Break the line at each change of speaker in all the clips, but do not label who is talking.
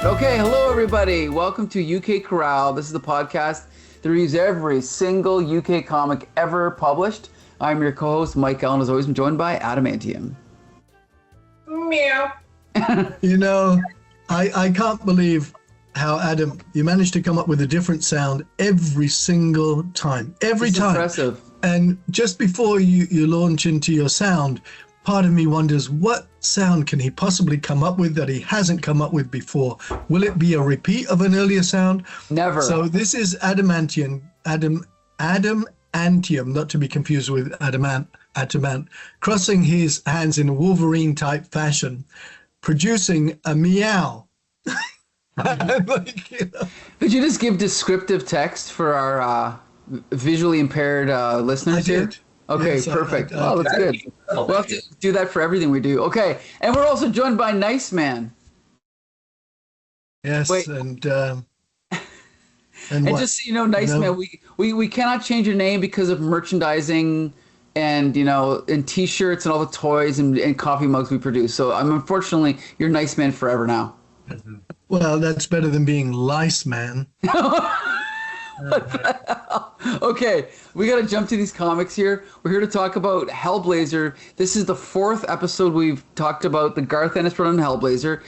Okay, hello everybody. Welcome to UK CORRAL. This is the podcast that reviews every single UK comic ever published. I'm your co-host, Mike Allen, as always. I'm joined by Adamantium.
Meow.
I can't believe how, Adam, you managed to come up with a different sound every single time. Every time.
Impressive.
And just before you launch into your sound, part of me wonders, what sound can he possibly come up with that he hasn't come up with before? Will it be a repeat of an earlier sound?
Never.
So this is Adamantium, not to be confused with Adamant, crossing his hands in a Wolverine-type fashion, producing a meow.
Could you just give descriptive text for our visually impaired listeners here? Okay,
yes,
perfect.
I
That's good. We'll have to do that for everything we do. Okay, and we're also joined by Nice Man.
Yes,
Wait.
and
And just so you know, Nice Man, we cannot change your name because of merchandising and, and T-shirts and all the toys and coffee mugs we produce. So unfortunately, you're Nice Man forever now.
Well, that's better than being Lice Man.
Okay, we got to jump to these comics here. We're here to talk about Hellblazer. This is the fourth episode we've talked about the Garth Ennis run on Hellblazer.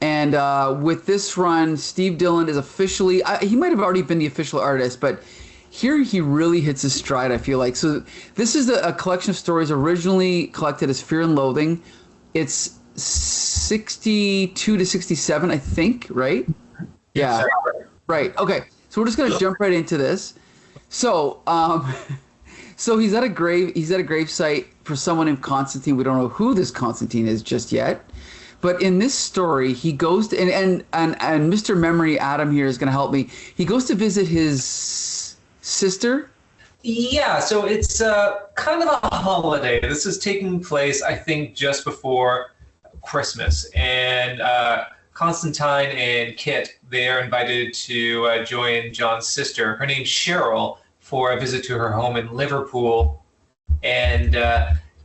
And with this run, Steve Dillon is officially, he might have already been the official artist, but here he really hits his stride, I feel like. So this is a collection of stories originally collected as Fear and Loathing. It's 62 to 67, I think, right? Yeah. Right. Okay. So we're just gonna jump right into this. So, so he's at a grave site for someone named Constantine. We don't know who this Constantine is just yet. But in this story, he goes to, and Mr. Memory Adam here is gonna help me. He goes to visit his sister.
Yeah, so it's kind of a holiday. This is taking place, I think, just before Christmas. And Constantine and Kit, they are invited to join John's sister. Her name's Cheryl, for a visit to her home in Liverpool. And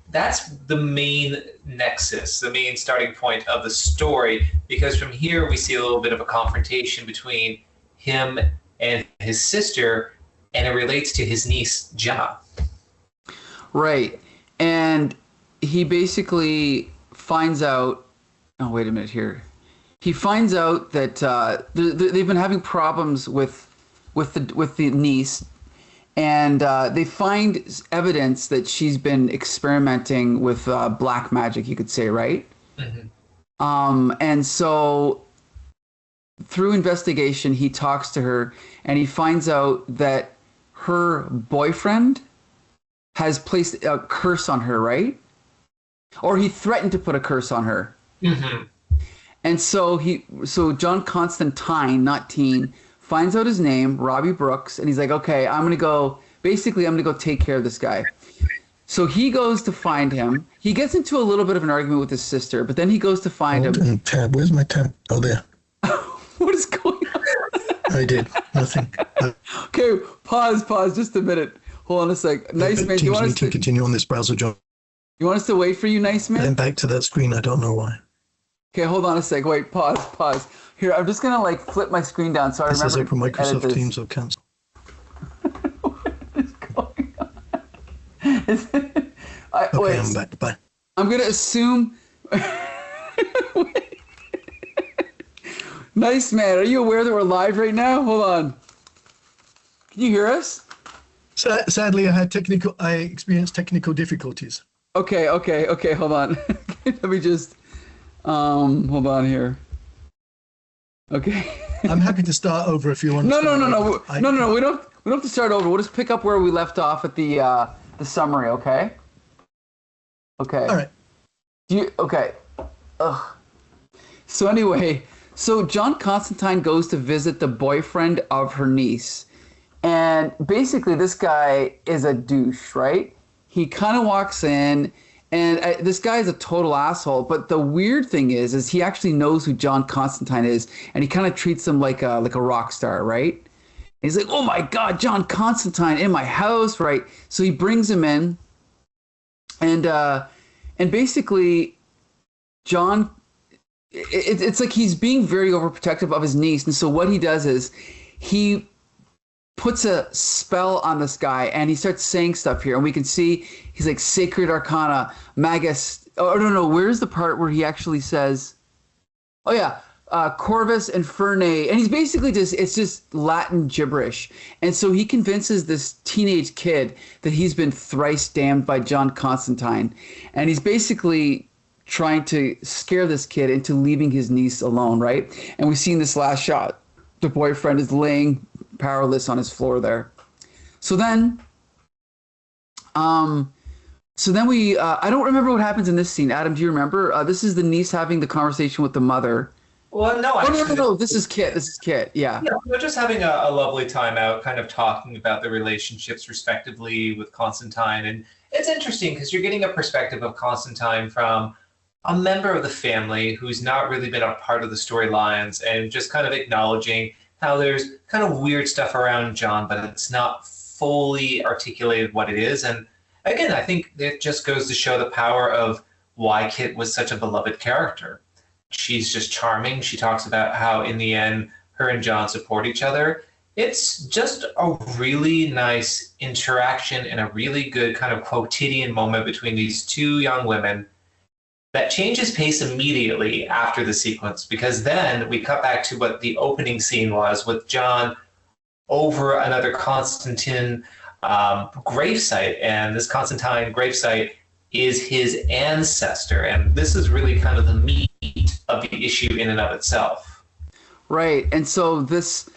that's the main nexus, the main starting point of the story, because from here we see a little bit of a confrontation between him and his sister, and it relates to his niece, Jenna.
Right. And he basically finds out, oh, wait a minute here. He finds out that they've been having problems with the niece, and they find evidence that she's been experimenting with black magic, you could say, right? Mm-hmm. And so through investigation, he talks to her, and he finds out that her boyfriend has placed a curse on her, right? Or he threatened to put a curse on her. Mm-hmm. And so John Constantine, not Teen, finds out his name, Robbie Brooks, and he's like, okay, I'm going to go take care of this guy. So he goes to find him. He gets into a little bit of an argument with his sister, but then he goes to find him.
Tab. Where's my tab? Oh, there.
What is going on?
I did. Nothing.
Okay, pause just a minute. Hold on a sec. Nice Man, do you want us to
continue on this browser, John?
You want us to wait for you, Nice Man?
Then back to that screen. I don't know why.
Okay, hold on a sec. Wait, pause. Here, I'm just gonna flip my scrreen down so I remember.
This is open Microsoft Teams or cancel.
What is going on?
Okay, I'm back. Bye.
I'm gonna assume. Nice Man, are you aware that we're live right now? Hold on. Can you hear us?
Sadly, I experienced technical difficulties.
Okay. Hold on. Let me just. Hold on here. Okay.
I'm happy to start over if you want.
No. We don't have to start over. We'll just pick up where we left off at the summary. Okay. Okay.
All right.
Okay. Ugh. So anyway, John Constantine goes to visit the boyfriend of her niece, and basically this guy is a douche, right? He kind of walks in. And this guy is a total asshole. But the weird thing is he actually knows who John Constantine is, and he kind of treats him like a rock star, right? And he's like, "Oh my God, John Constantine in my house," right? So he brings him in, and basically, John it's like he's being very overprotective of his niece, and so what he does is he puts a spell on this guy, and he starts saying stuff here, and we can see he's like Sacred Arcana, Magus. Oh no, where's the part where he actually says, "Oh yeah, Corvus Infernae," and he's basically it's just Latin gibberish, and so he convinces this teenage kid that he's been thrice damned by John Constantine, and he's basically trying to scare this kid into leaving his niece alone, right? And we've seen this last shot. The boyfriend is laying powerless on his floor there. So then we I don't remember what happens in this scene. Adam, do you remember? This is the niece having the conversation with the mother.
Well, no,
no. This is Kit. Yeah.
Yeah, they're just having a lovely time out, kind of talking about the relationships respectively with Constantine. And it's interesting because you're getting a perspective of Constantine from a member of the family who's not really been a part of the storylines, and just kind of acknowledging how there's kind of weird stuff around John, but it's not fully articulated what it is. And again, I think it just goes to show the power of why Kit was such a beloved character. She's just charming. She talks about how in the end, her and John support each other. It's just a really nice interaction and a really good kind of quotidian moment between these two young women that changes pace immediately after the sequence, because then we cut back to what the opening scene was with John over another Constantine gravesite, and this Constantine gravesite is his ancestor, and this is really kind of the meat of the issue in and of itself.
Right, and so this,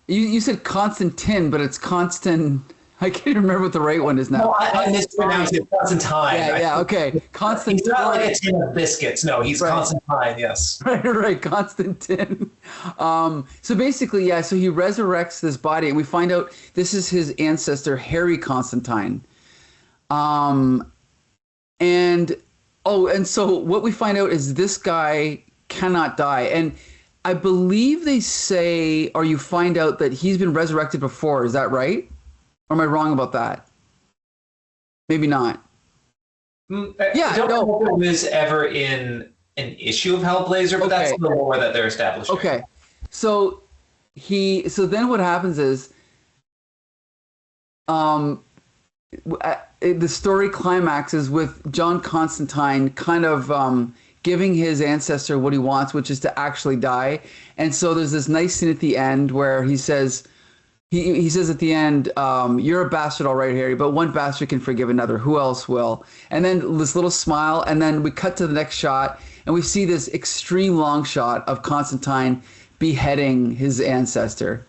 you said Constantine, but it's Constant. I can't remember what the right one is now.
No, I mispronounced it. Constantine.
Yeah, okay. Constantine.
He's not like a tin of biscuits. No, he's right. Constantine, yes.
Right, Constantine. So basically, yeah, so he resurrects this body, and we find out this is his ancestor, Harry Constantine. And so what we find out is this guy cannot die. And I believe they say, or you find out that he's been resurrected before. Is that right? Or am I wrong about that? Maybe not.
Yeah, I don't know if it was ever in an issue of Hellblazer, but that's the lore that they're establishing.
Okay, so then what happens is, the story climaxes with John Constantine kind of giving his ancestor what he wants, which is to actually die. And so there's this nice scene at the end where he says. He says at the end, "You're a bastard, all right, Harry, but one bastard can forgive another. Who else will?" And then this little smile, and then we cut to the next shot, and we see this extreme long shot of Constantine beheading his ancestor.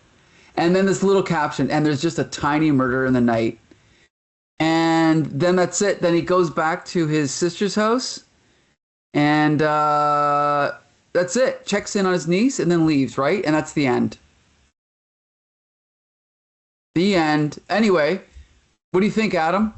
And then this little caption, "And there's just a tiny murder in the night." And then that's it. Then he goes back to his sister's house, and that's it. Checks in on his niece, and then leaves, right? And that's the end. The end. Anyway, what do you think, Adam?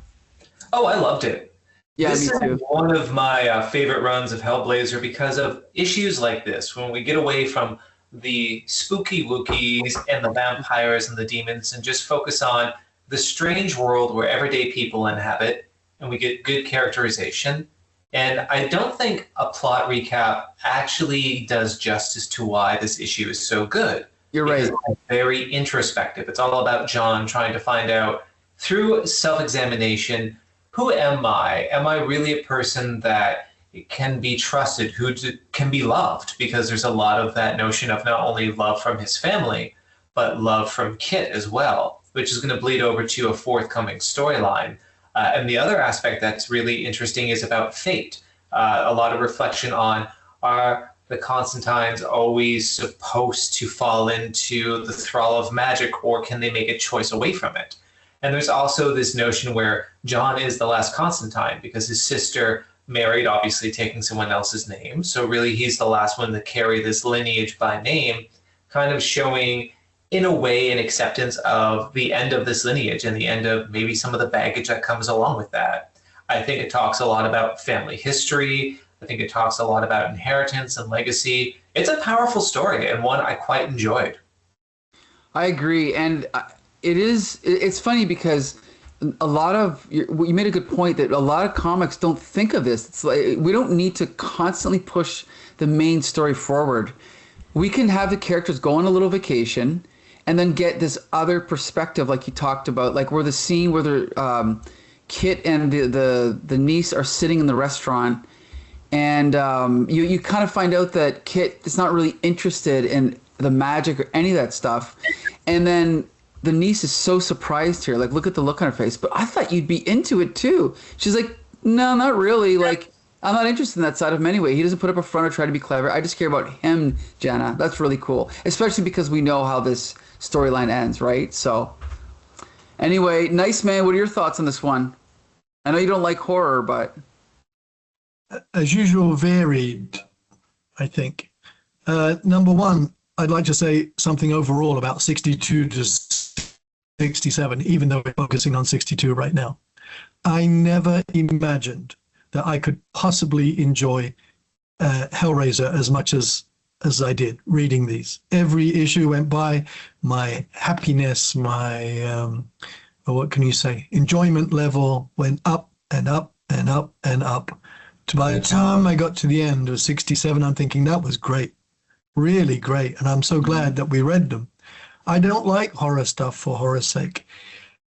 Oh, I loved it.
Yeah,
this
me too.
is one of my favorite runs of Hellblazer because of issues like this, when we get away from the spooky wookies and the vampires and the demons and just focus on the strange world where everyday people inhabit, and we get good characterization. And I don't think a plot recap actually does justice to why this issue is so good.
You're right.
It's very introspective. It's all about John trying to find out through self-examination, who am I? Am I really a person that can be trusted, who can be loved? Because there's a lot of that notion of not only love from his family, but love from Kit as well, which is going to bleed over to a forthcoming storyline. And the other aspect that's really interesting is about fate. A lot of reflection on are the Constantines always supposed to fall into the thrall of magic, or can they make a choice away from it? And there's also this notion where John is the last Constantine because his sister married, obviously taking someone else's name. So really he's the last one to carry this lineage by name, kind of showing in a way an acceptance of the end of this lineage and the end of maybe some of the baggage that comes along with that. I think it talks a lot about family history. I think it talks a lot about inheritance and legacy. It's a powerful story and one I quite enjoyed.
I agree. And it's funny because a lot of, you made a good point that a lot of comics don't think of this. It's like, we don't need to constantly push the main story forward. We can have the characters go on a little vacation and then get this other perspective, like you talked about, like where the scene where the Kit and the niece are sitting in the restaurant, and you kind of find out that Kit is not really interested in the magic or any of that stuff, and then the niece is so surprised here. Like, look at the look on her face. But I thought you'd be into it too. She's like, no, not really. Like, I'm not interested in that side of him anyway. He doesn't put up a front or try to be clever. I just care about him, Jenna. That's really cool. Especially because we know how this storyline ends, right? So, anyway, nice, man. What are your thoughts on this one? I know you don't like horror, but...
As usual, varied, I think. Number one, I'd like to say something overall about 62 to 67, even though we're focusing on 62 right now. I never imagined that I could possibly enjoy Hellraiser as much as I did reading these. Every issue went by, my happiness, my, what can you say, enjoyment level went up and up and up and up. By the time I got to the end of 67, I'm thinking that was great, really great. And I'm so glad that we read them. I don't like horror stuff for horror's sake.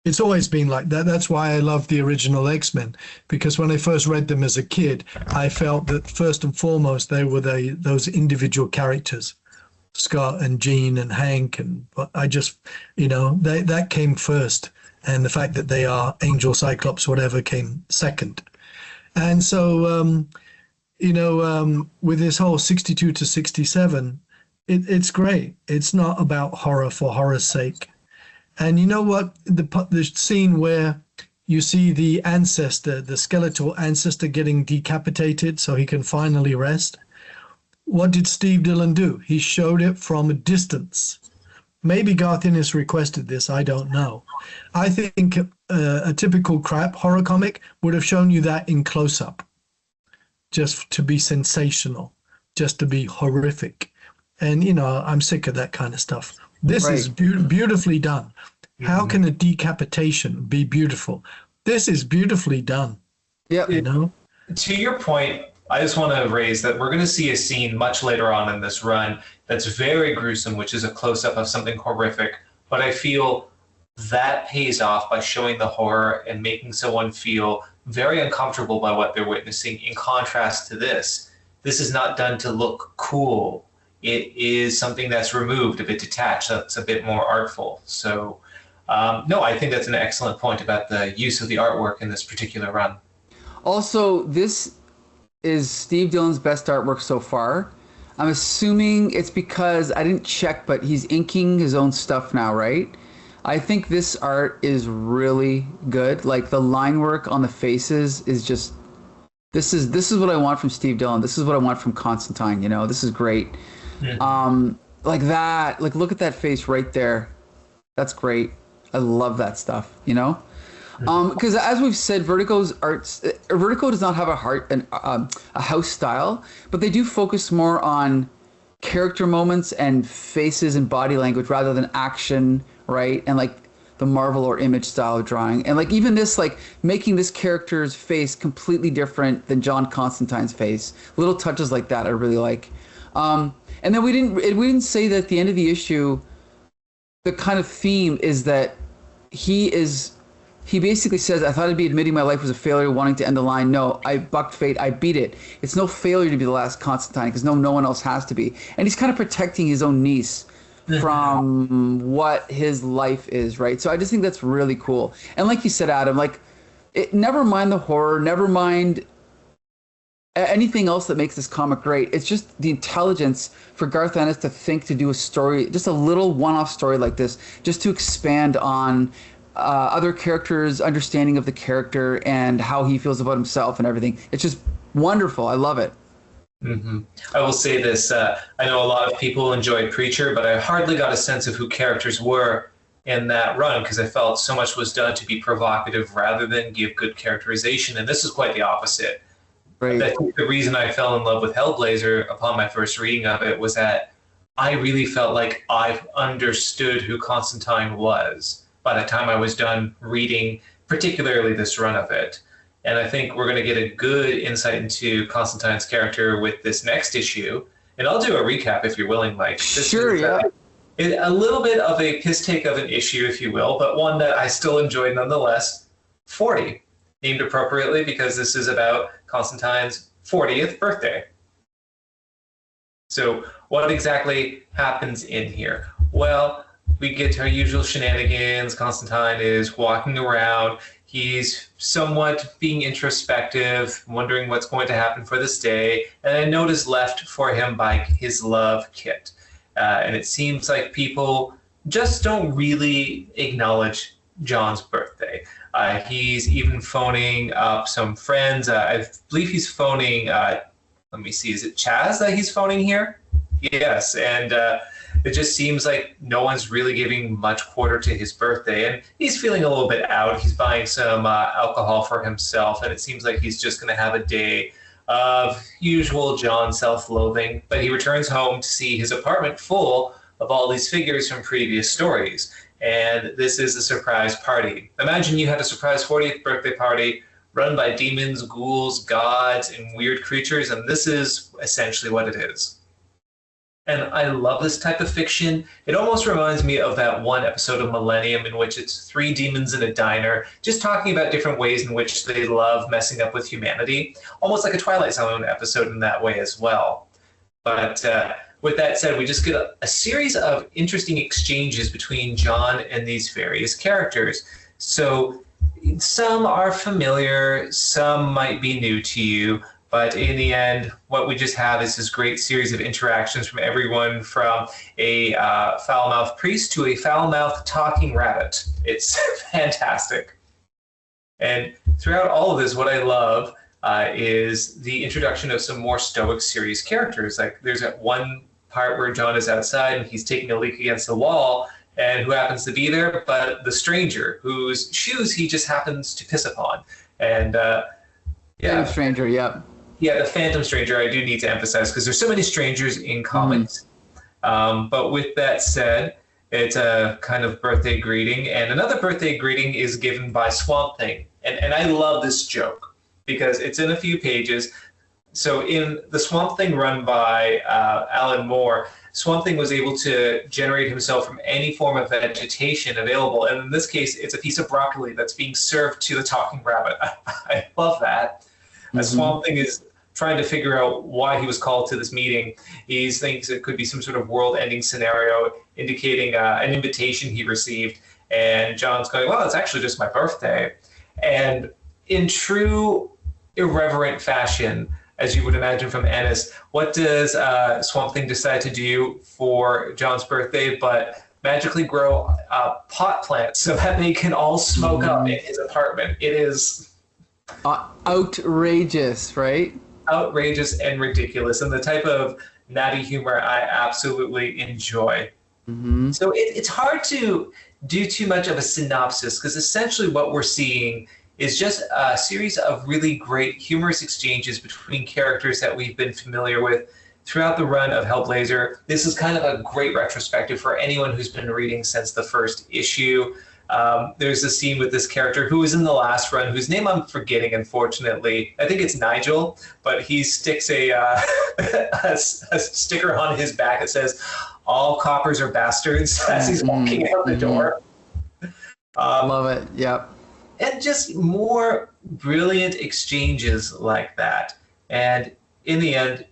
It's always been like that. That's why I love the original X-Men, because when I first read them as a kid, I felt that first and foremost, they were those individual characters, Scott and Jean and Hank. And I just, that came first. And the fact that they are Angel, Cyclops, whatever came second. And so, with this whole 62 to 67, it's great. It's not about horror for horror's sake. And you know what? The scene where you see the ancestor, the skeletal ancestor getting decapitated so he can finally rest. What did Steve Dillon do? He showed it from a distance. Maybe Garth Ennis requested this, I don't know. I think a typical crap horror comic would have shown you that in close-up, just to be sensational, just to be horrific. And, I'm sick of that kind of stuff. This is beautifully done. How can a decapitation be beautiful? This is beautifully done.
Yeah.
To your point, I just want to raise that we're going to see a scene much later on in this run that's very gruesome, which is a close-up of something horrific. But I feel that pays off by showing the horror and making someone feel very uncomfortable by what they're witnessing. In contrast to this is not done to look cool. It is something that's removed, a bit detached, that's a bit more artful. So, no, I think that's an excellent point about the use of the artwork in this particular run.
Also, this is Steve Dillon's best artwork so far. I'm assuming it's because I didn't check, but he's inking his own stuff now, right? I think this art is really good. Like the line work on the faces is just, this is what I want from Steve Dillon. This is what I want from Constantine. This is great. Mm-hmm. Like that, like look at that face right there. That's great. I love that stuff. Because as we've said, Vertigo does not have a house style, but they do focus more on character moments and faces and body language rather than action, right? And like the Marvel or Image style of drawing, and like even this, like making this character's face completely different than John Constantine's face. Little touches like that I really like. And then we didn't say that at the end of the issue, the kind of theme is that he basically says, I thought I'd be admitting my life was a failure, wanting to end the line. No, I bucked fate. I beat it. It's no failure to be the last Constantine because no one else has to be. And he's kind of protecting his own niece from what his life is, right? So I just think that's really cool. And like you said, Adam, like, never mind the horror, never mind anything else that makes this comic great. It's just the intelligence for Garth Ennis to think to do a story, just a little one-off story like this, just to expand on other characters' understanding of the character and how he feels about himself and everything. It's just wonderful. I love it.
Mm-hmm. I will say this. I know a lot of people enjoyed Preacher, but I hardly got a sense of who characters were in that run because I felt so much was done to be provocative rather than give good characterization. And this is quite the opposite. Right. I think the reason I fell in love with Hellblazer upon my first reading of it was that I really felt like I understood who Constantine was by the time I was done reading, particularly this run of it. And I think we're going to get a good insight into Constantine's character with this next issue. And I'll do a recap if you're willing, Mike.
Sure, yeah.
A little bit of a piss take of an issue, if you will, but one that I still enjoyed nonetheless. 40, named appropriately because this is about Constantine's 40th birthday. So what exactly happens in here? Well, we get to our usual shenanigans. Constantine is walking around. He's somewhat being introspective, wondering what's going to happen for this day. And a note is left for him by his love, Kit. And it seems like people just don't really acknowledge John's birthday. He's even phoning up some friends. I believe he's phoning, let me see, is it Chaz that he's phoning here? Yes, and it just seems like no one's really giving much quarter to his birthday, and he's feeling a little bit out. He's buying some alcohol for himself, and it seems like he's just going to have a day of usual John self-loathing. But he returns home to see his apartment full of all these figures from previous stories, and this is a surprise party. Imagine you had a surprise 40th birthday party run by demons, ghouls, gods, and weird creatures, and this is essentially what it is. And I love this type of fiction. It almost reminds me of that one episode of Millennium in which it's 3 demons in a diner, just talking about different ways in which they love messing up with humanity. Almost like a Twilight Zone episode in that way as well. But with that said, we just get a series of interesting exchanges between John and these various characters. So some are familiar, some might be new to you, but in the end, what we just have is this great series of interactions from everyone from a foul-mouthed priest to a foul-mouthed talking rabbit. It's fantastic. And throughout all of this, what I love is the introduction of some more stoic, serious characters. Like there's that one part where John is outside and he's taking a leak against the wall, and who happens to be there but the stranger whose shoes he just happens to piss upon. And
Yeah, stranger, yep.
Yeah, the Phantom Stranger, I do need to emphasize, because there's so many strangers in comics. But with that said, it's a kind of birthday greeting. And another birthday greeting is given by Swamp Thing. And I love this joke, because it's in a few pages. So in the Swamp Thing run by Alan Moore, Swamp Thing was able to generate himself from any form of vegetation available. And in this case, it's a piece of broccoli that's being served to the talking rabbit. I love that. Swamp Thing is trying to figure out why he was called to this meeting. He thinks it could be some sort of world-ending scenario indicating an invitation he received. And John's going, well, it's actually just my birthday. And in true irreverent fashion, as you would imagine from Ennis, what does Swamp Thing decide to do for John's birthday but magically grow pot plants so that they can all smoke up in his apartment? It is
outrageous, right?
Outrageous and ridiculous, and the type of natty humor I absolutely enjoy. So it's hard to do too much of a synopsis, because essentially what we're seeing is just a series of really great humorous exchanges between characters that we've been familiar with throughout the run of Hellblazer. This is kind of a great retrospective for anyone who's been reading since the first issue. There's a scene with this character who was in the last run, whose name I'm forgetting, unfortunately. I think it's Nigel, but he sticks a sticker on his back that says, "All coppers are bastards," as he's walking out the door.
Love it, yep.
And just more brilliant exchanges like that. And in the end,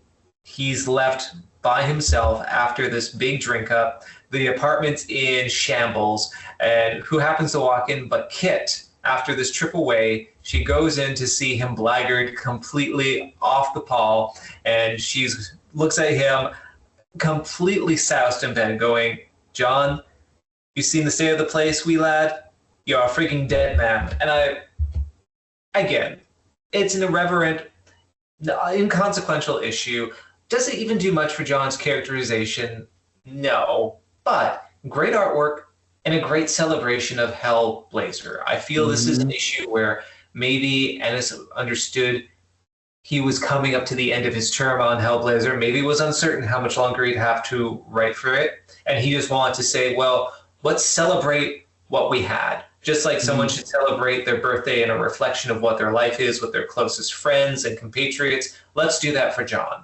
he's left by himself after this big drink up. The apartment's in shambles, and who happens to walk in but Kit? After this trip away, she goes in to see him blackguard, completely off the pall, and she looks at him completely soused in bed, going, "John, you seen the state of the place, wee lad? You're a freaking dead man." And again, it's an irreverent, inconsequential issue. Does it even do much for John's characterization? No. But great artwork and a great celebration of Hellblazer. I feel this is an issue where maybe Ennis understood he was coming up to the end of his term on Hellblazer, maybe was uncertain how much longer he'd have to write for it, and he just wanted to say, well, let's celebrate what we had. Just like someone should celebrate their birthday in a reflection of what their life is with their closest friends and compatriots, let's do that for John.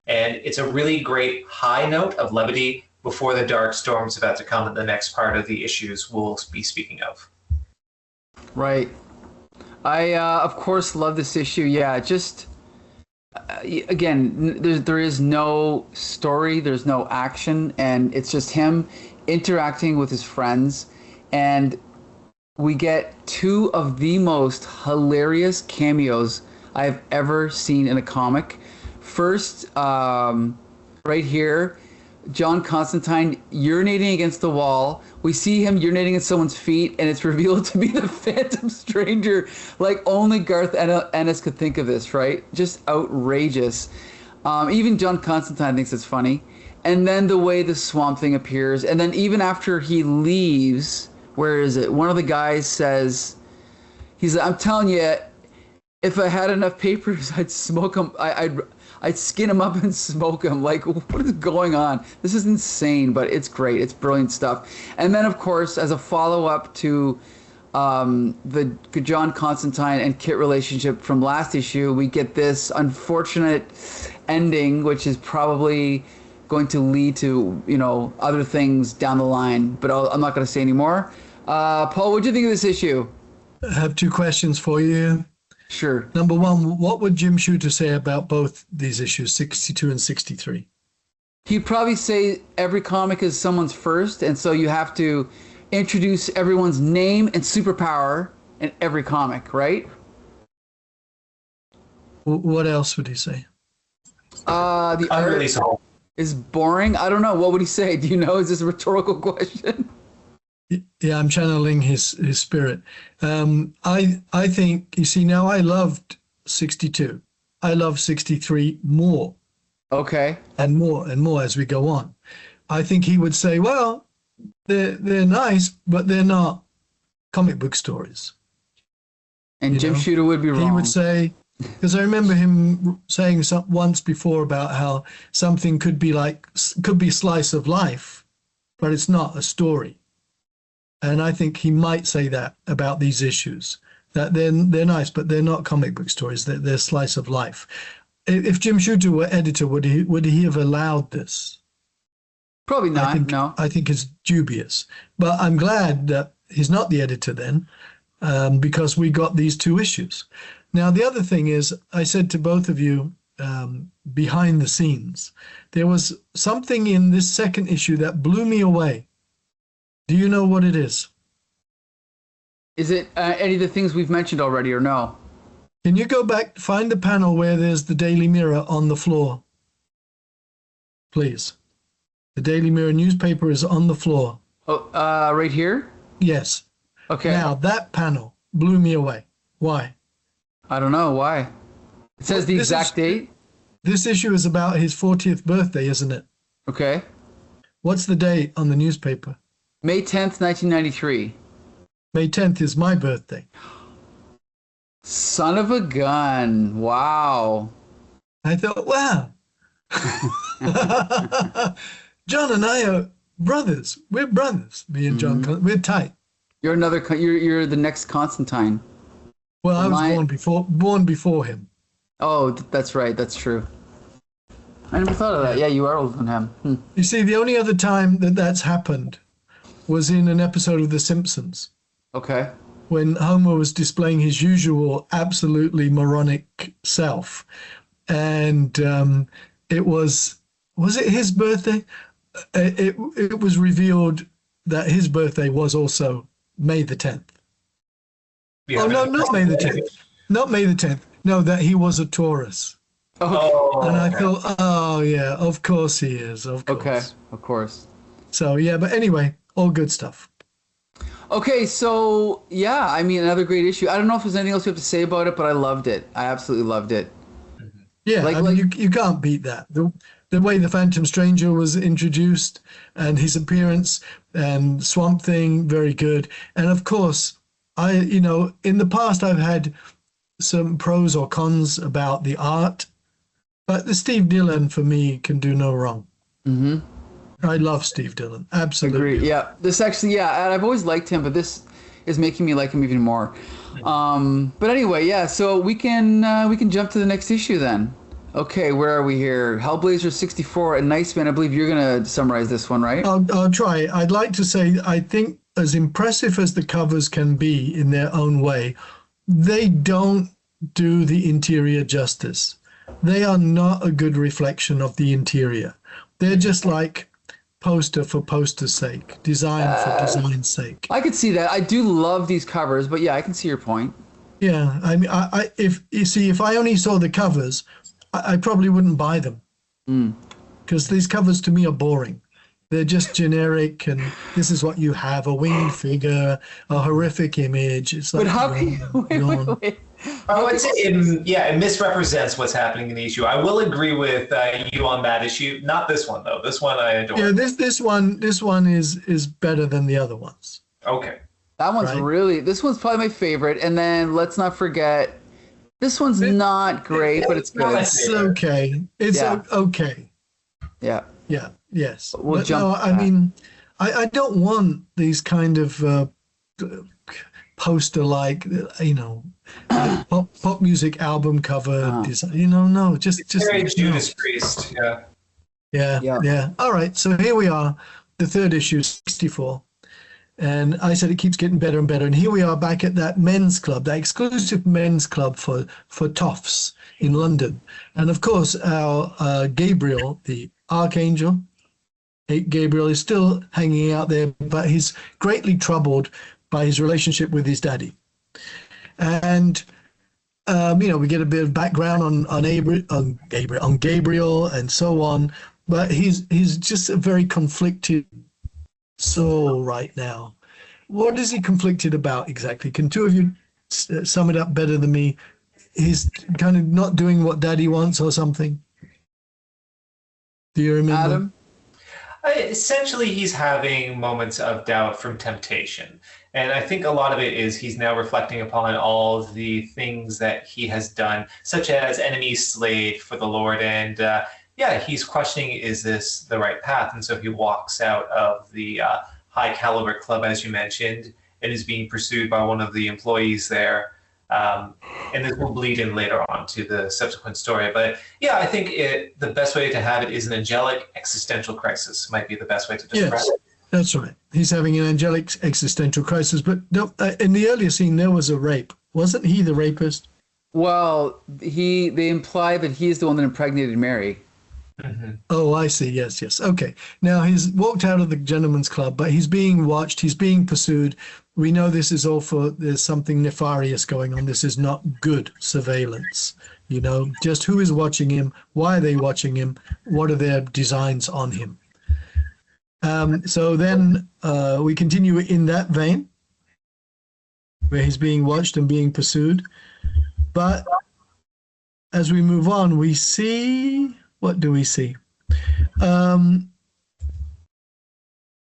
And it's a really great high note of levity before the dark storms about to come in the next part of the issues we'll be speaking of.
Right. I, of course, love this issue. Yeah, just, again, there is no story, there's no action, and it's just him interacting with his friends. And we get two of the most hilarious cameos I've ever seen in a comic. First, right here, John Constantine urinating against the wall. We see him urinating at someone's feet, and it's revealed to be the Phantom Stranger. Like, only Garth Ennis could think of this, right? Just outrageous. Even John Constantine thinks it's funny. And then the way the Swamp Thing appears. And then even after he leaves, where is it? One of the guys says, I'm telling you, if I had enough papers, I'd smoke them. I'd skin him up and smoke him. Like, what is going on? This is insane, but it's great. It's brilliant stuff. And then, of course, as a follow-up to the John Constantine and Kit relationship from last issue, we get this unfortunate ending, which is probably going to lead to, other things down the line. But I'm not going to say any more. Paul, what do you think of this issue?
I have two questions for you.
Sure.
Number one, what would Jim Shooter say about both these issues, 62 and 63?
He'd probably say every comic is someone's first, and so you have to introduce everyone's name and superpower in every comic, right?
What else would he say?
The art is boring. I don't know. What would he say? Do you know? Is this a rhetorical question?
Yeah, I'm channeling his spirit. I think, you see, now I loved 62. I love 63 more.
Okay.
And more as we go on. I think he would say, well, they're nice, but they're not comic book stories.
And Jim Shooter would be wrong.
He would say, because I remember him saying once before about how something could be slice of life, but it's not a story. And I think he might say that about these issues, that they're nice, but they're not comic book stories. They're slice of life. If Jim Shooter were editor, would he have allowed this?
Probably not. No.
I think it's dubious. But I'm glad that he's not the editor then, because we got these two issues. Now, the other thing is, I said to both of you behind the scenes, there was something in this second issue that blew me away. Do you know what it is?
Is it any of the things we've mentioned already or no?
Can you go back, find the panel where there's the Daily Mirror on the floor? Please. The Daily Mirror newspaper is on the floor.
Oh, right here?
Yes.
Okay.
Now, that panel blew me away. Why?
I don't know. Why? It says the exact date?
This issue is about his 40th birthday, isn't it?
Okay.
What's the date on the newspaper?
May 10th, 1993.
May 10th is my birthday.
Son of a gun. Wow.
I thought, wow. John and I are brothers. We're brothers. Me and John, we're tight.
You're you're the next Constantine.
Well, I was born before him.
Oh, that's right. That's true. I never thought of that. Yeah, you are older than him.
You see, the only other time that's happened was in an episode of The Simpsons.
Okay.
When Homer was displaying his usual absolutely moronic self. And it was it his birthday? It was revealed that his birthday was also May the 10th. Yeah, oh, no, not May the 10th. Not May the 10th. No, that he was a Taurus.
Oh.
And I thought, oh, yeah, of course he is. Of course.
Okay, of course.
So, yeah, but anyway, all good stuff.
Okay, so, yeah, I mean, another great issue. I don't know if there's anything else you have to say about it, but I loved it. I absolutely loved it.
Yeah, I mean, you can't beat that. The way the Phantom Stranger was introduced and his appearance and Swamp Thing, very good. And, of course, in the past I've had some pros or cons about the art, but the Steve Dillon, for me, can do no wrong. I love Steve Dillon. Absolutely.
Agree. Yeah. This actually, yeah, and I've always liked him, but this, is making me like him even more. But anyway, yeah. So we can jump to the next issue then. Okay, where are we here? Hellblazer 64 and Niceman. I believe you're gonna summarize this one, right?
I'll try. I'd like to say I think as impressive as the covers can be in their own way, they don't do the interior justice. They are not a good reflection of the interior. They're just like poster for poster's sake, design for design's sake.
I could see that. I do love these covers, but yeah, I can see your point.
Yeah, I mean, if I only saw the covers, I probably wouldn't buy them because these covers to me are boring. They're just generic, and this is what you have: a winged figure, a horrific image. It's like,
But how can you wait?
I would say it misrepresents what's happening in the issue. I will agree with you on that issue. Not this one though. This one I adore.
Yeah, this one is better than the other ones.
Okay.
That one's
Right.
this one's probably my favorite. And then let's not forget, this one's not great, but it's
not
good.
my
It's okay. It's
Yeah.
okay.
Yeah.
Yeah. Yes.
We'll
But
jump
no,
to
I
that.
mean, I don't want these kind of poster-like, pop music album cover design. No, just
Very
no.
Judas Priest. Yeah.
Yeah.
Yeah. All right. So here we are, the third issue, 64. And I said it keeps getting better and better. And here we are back at that men's club, that exclusive men's club for toffs in London. And of course, our Gabriel, the Archangel, Gabriel is still hanging out there, but he's greatly troubled by his relationship with his daddy. And we get a bit of background on Gabriel and so on, but he's just a very conflicted soul right now. What is he conflicted about exactly? Can two of you sum it up better than me? He's kind of not doing what daddy wants or something. Do you remember?
Adam?
Essentially, he's having moments of doubt from temptation. And I think a lot of it is he's now reflecting upon all the things that he has done, such as enemies slayed for the Lord. And he's questioning, is this the right path? And so he walks out of the high caliber club, as you mentioned, and is being pursued by one of the employees there. And this will bleed in later on to the subsequent story. But yeah, I think the best way to have it is an angelic existential crisis might be the best way to describe
Yes,
it.
that's right. He's having an angelic existential crisis. But no, in the earlier scene, there was a rape. Wasn't he the rapist?
Well, they imply that he is the one that impregnated Mary.
Mm-hmm.
Oh, I see. Yes. Okay. Now he's walked out of the gentleman's club, but he's being watched. He's being pursued. We know this is all there's something nefarious going on. This is not good surveillance. Just who is watching him? Why are they watching him? What are their designs on him? So then we continue in that vein, where he's being watched and being pursued. But as we move on, we see, what do we see?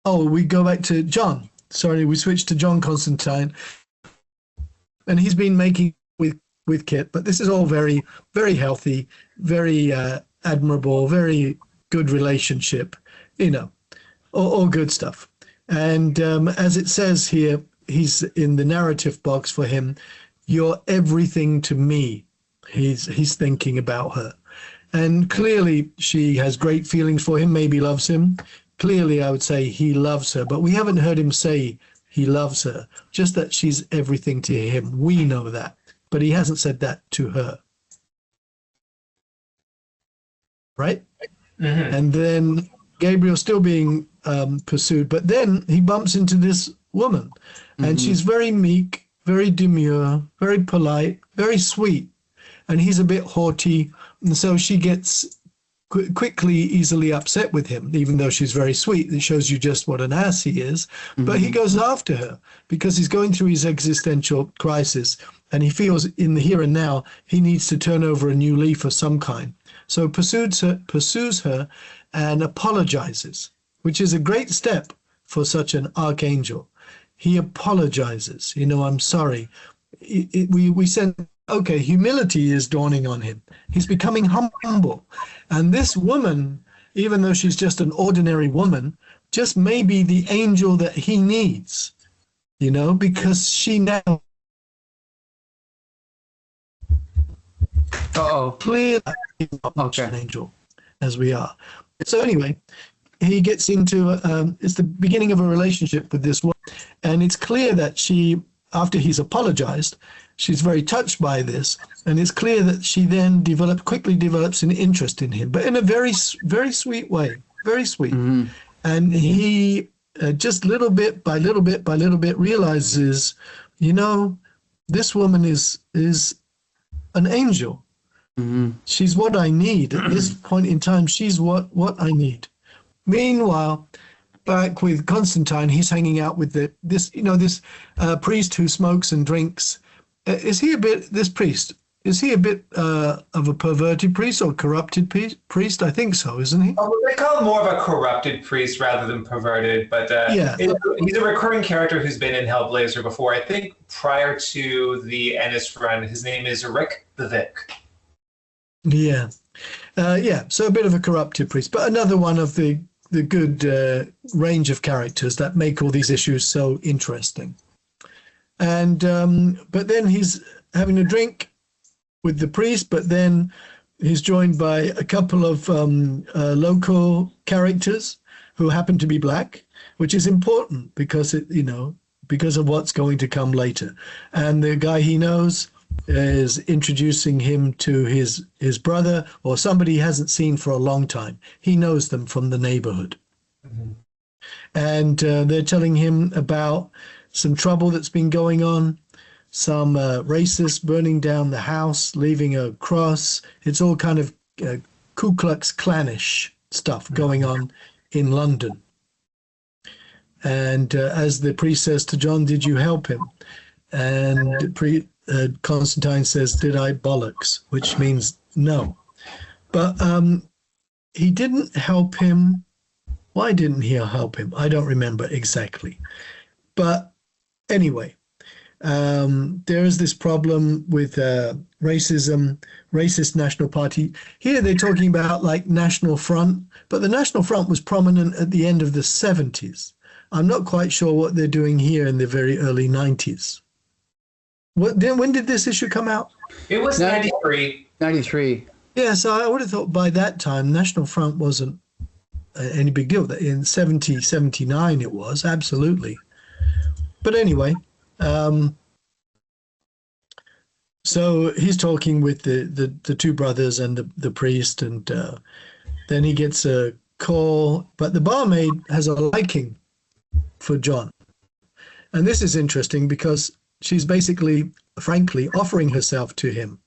We go back to John. Sorry, we switched to John Constantine. And he's been making with Kit, but this is all very, very healthy, very admirable, very good relationship, all good stuff. And as it says here, he's in the narrative box for him, you're everything to me. He's thinking about her. And clearly she has great feelings for him, maybe loves him. Clearly, I would say he loves her, but we haven't heard him say he loves her, just that she's everything to him. We know that, but he hasn't said that to her. Right?
Mm-hmm.
And then Gabriel's still being pursued, but then he bumps into this woman, and she's very meek, very demure, very polite, very sweet, and he's a bit haughty, and so she gets quickly, easily upset with him, even though she's very sweet. It shows you just what an ass he is. But he goes after her because he's going through his existential crisis, and he feels in the here and now he needs to turn over a new leaf of some kind. So pursues her and apologizes, which is a great step for such an archangel. He apologizes. I'm sorry. We said, okay, humility is dawning on him. He's becoming humble. And this woman, even though she's just an ordinary woman, just may be the angel that he needs. because she now clearly not much an angel as we are. So anyway, he gets into it's the beginning of a relationship with this woman, and it's clear that she, after he's apologized, she's very touched by this, and it's clear that she then quickly develops an interest in him, but in a very, very sweet way, very sweet. Mm-hmm. And he just little bit by little bit by little bit realizes, this woman is an angel. Mm-hmm. She's what I need at this point in time. She's what I need. Meanwhile, back with Constantine, he's hanging out with this priest who smokes and drinks. This priest, is he a bit of a perverted priest or corrupted priest? I think so, isn't he?
Oh, they call him more of a corrupted priest rather than perverted, but he's a recurring character who's been in Hellblazer before. I think prior to the Ennis run, his name is Rick the Vic.
Yeah. So a bit of a corrupted priest, but another one of the good range of characters that make all these issues so interesting. And but then he's having a drink with the priest, but then he's joined by a couple of local characters who happen to be black, which is important because because of what's going to come later. And the guy he knows is introducing him to his brother or somebody he hasn't seen for a long time. He knows them from the neighborhood. Mm-hmm. And they're telling him about some trouble that's been going on, some racists burning down the house, leaving a cross. It's all kind of Ku Klux Klanish stuff going on in London. And as the priest says to John, did you help him? And Constantine says, did I bollocks? Which means no. But he didn't help him. Why didn't he help him? I don't remember exactly. But anyway, there is this problem with racism, racist National Party. Here they're talking about like National Front, but the National Front was prominent at the end of the 70s. I'm not quite sure what they're doing here in the very early 90s. When did this issue come out?
It was 93.
93.
Yeah, so I would have thought by that time National Front wasn't any big deal. In 70, 79 it was, absolutely. But anyway, so he's talking with the two brothers and the priest, and then he gets a call, but the barmaid has a liking for John. And this is interesting because she's basically, frankly, offering herself to him,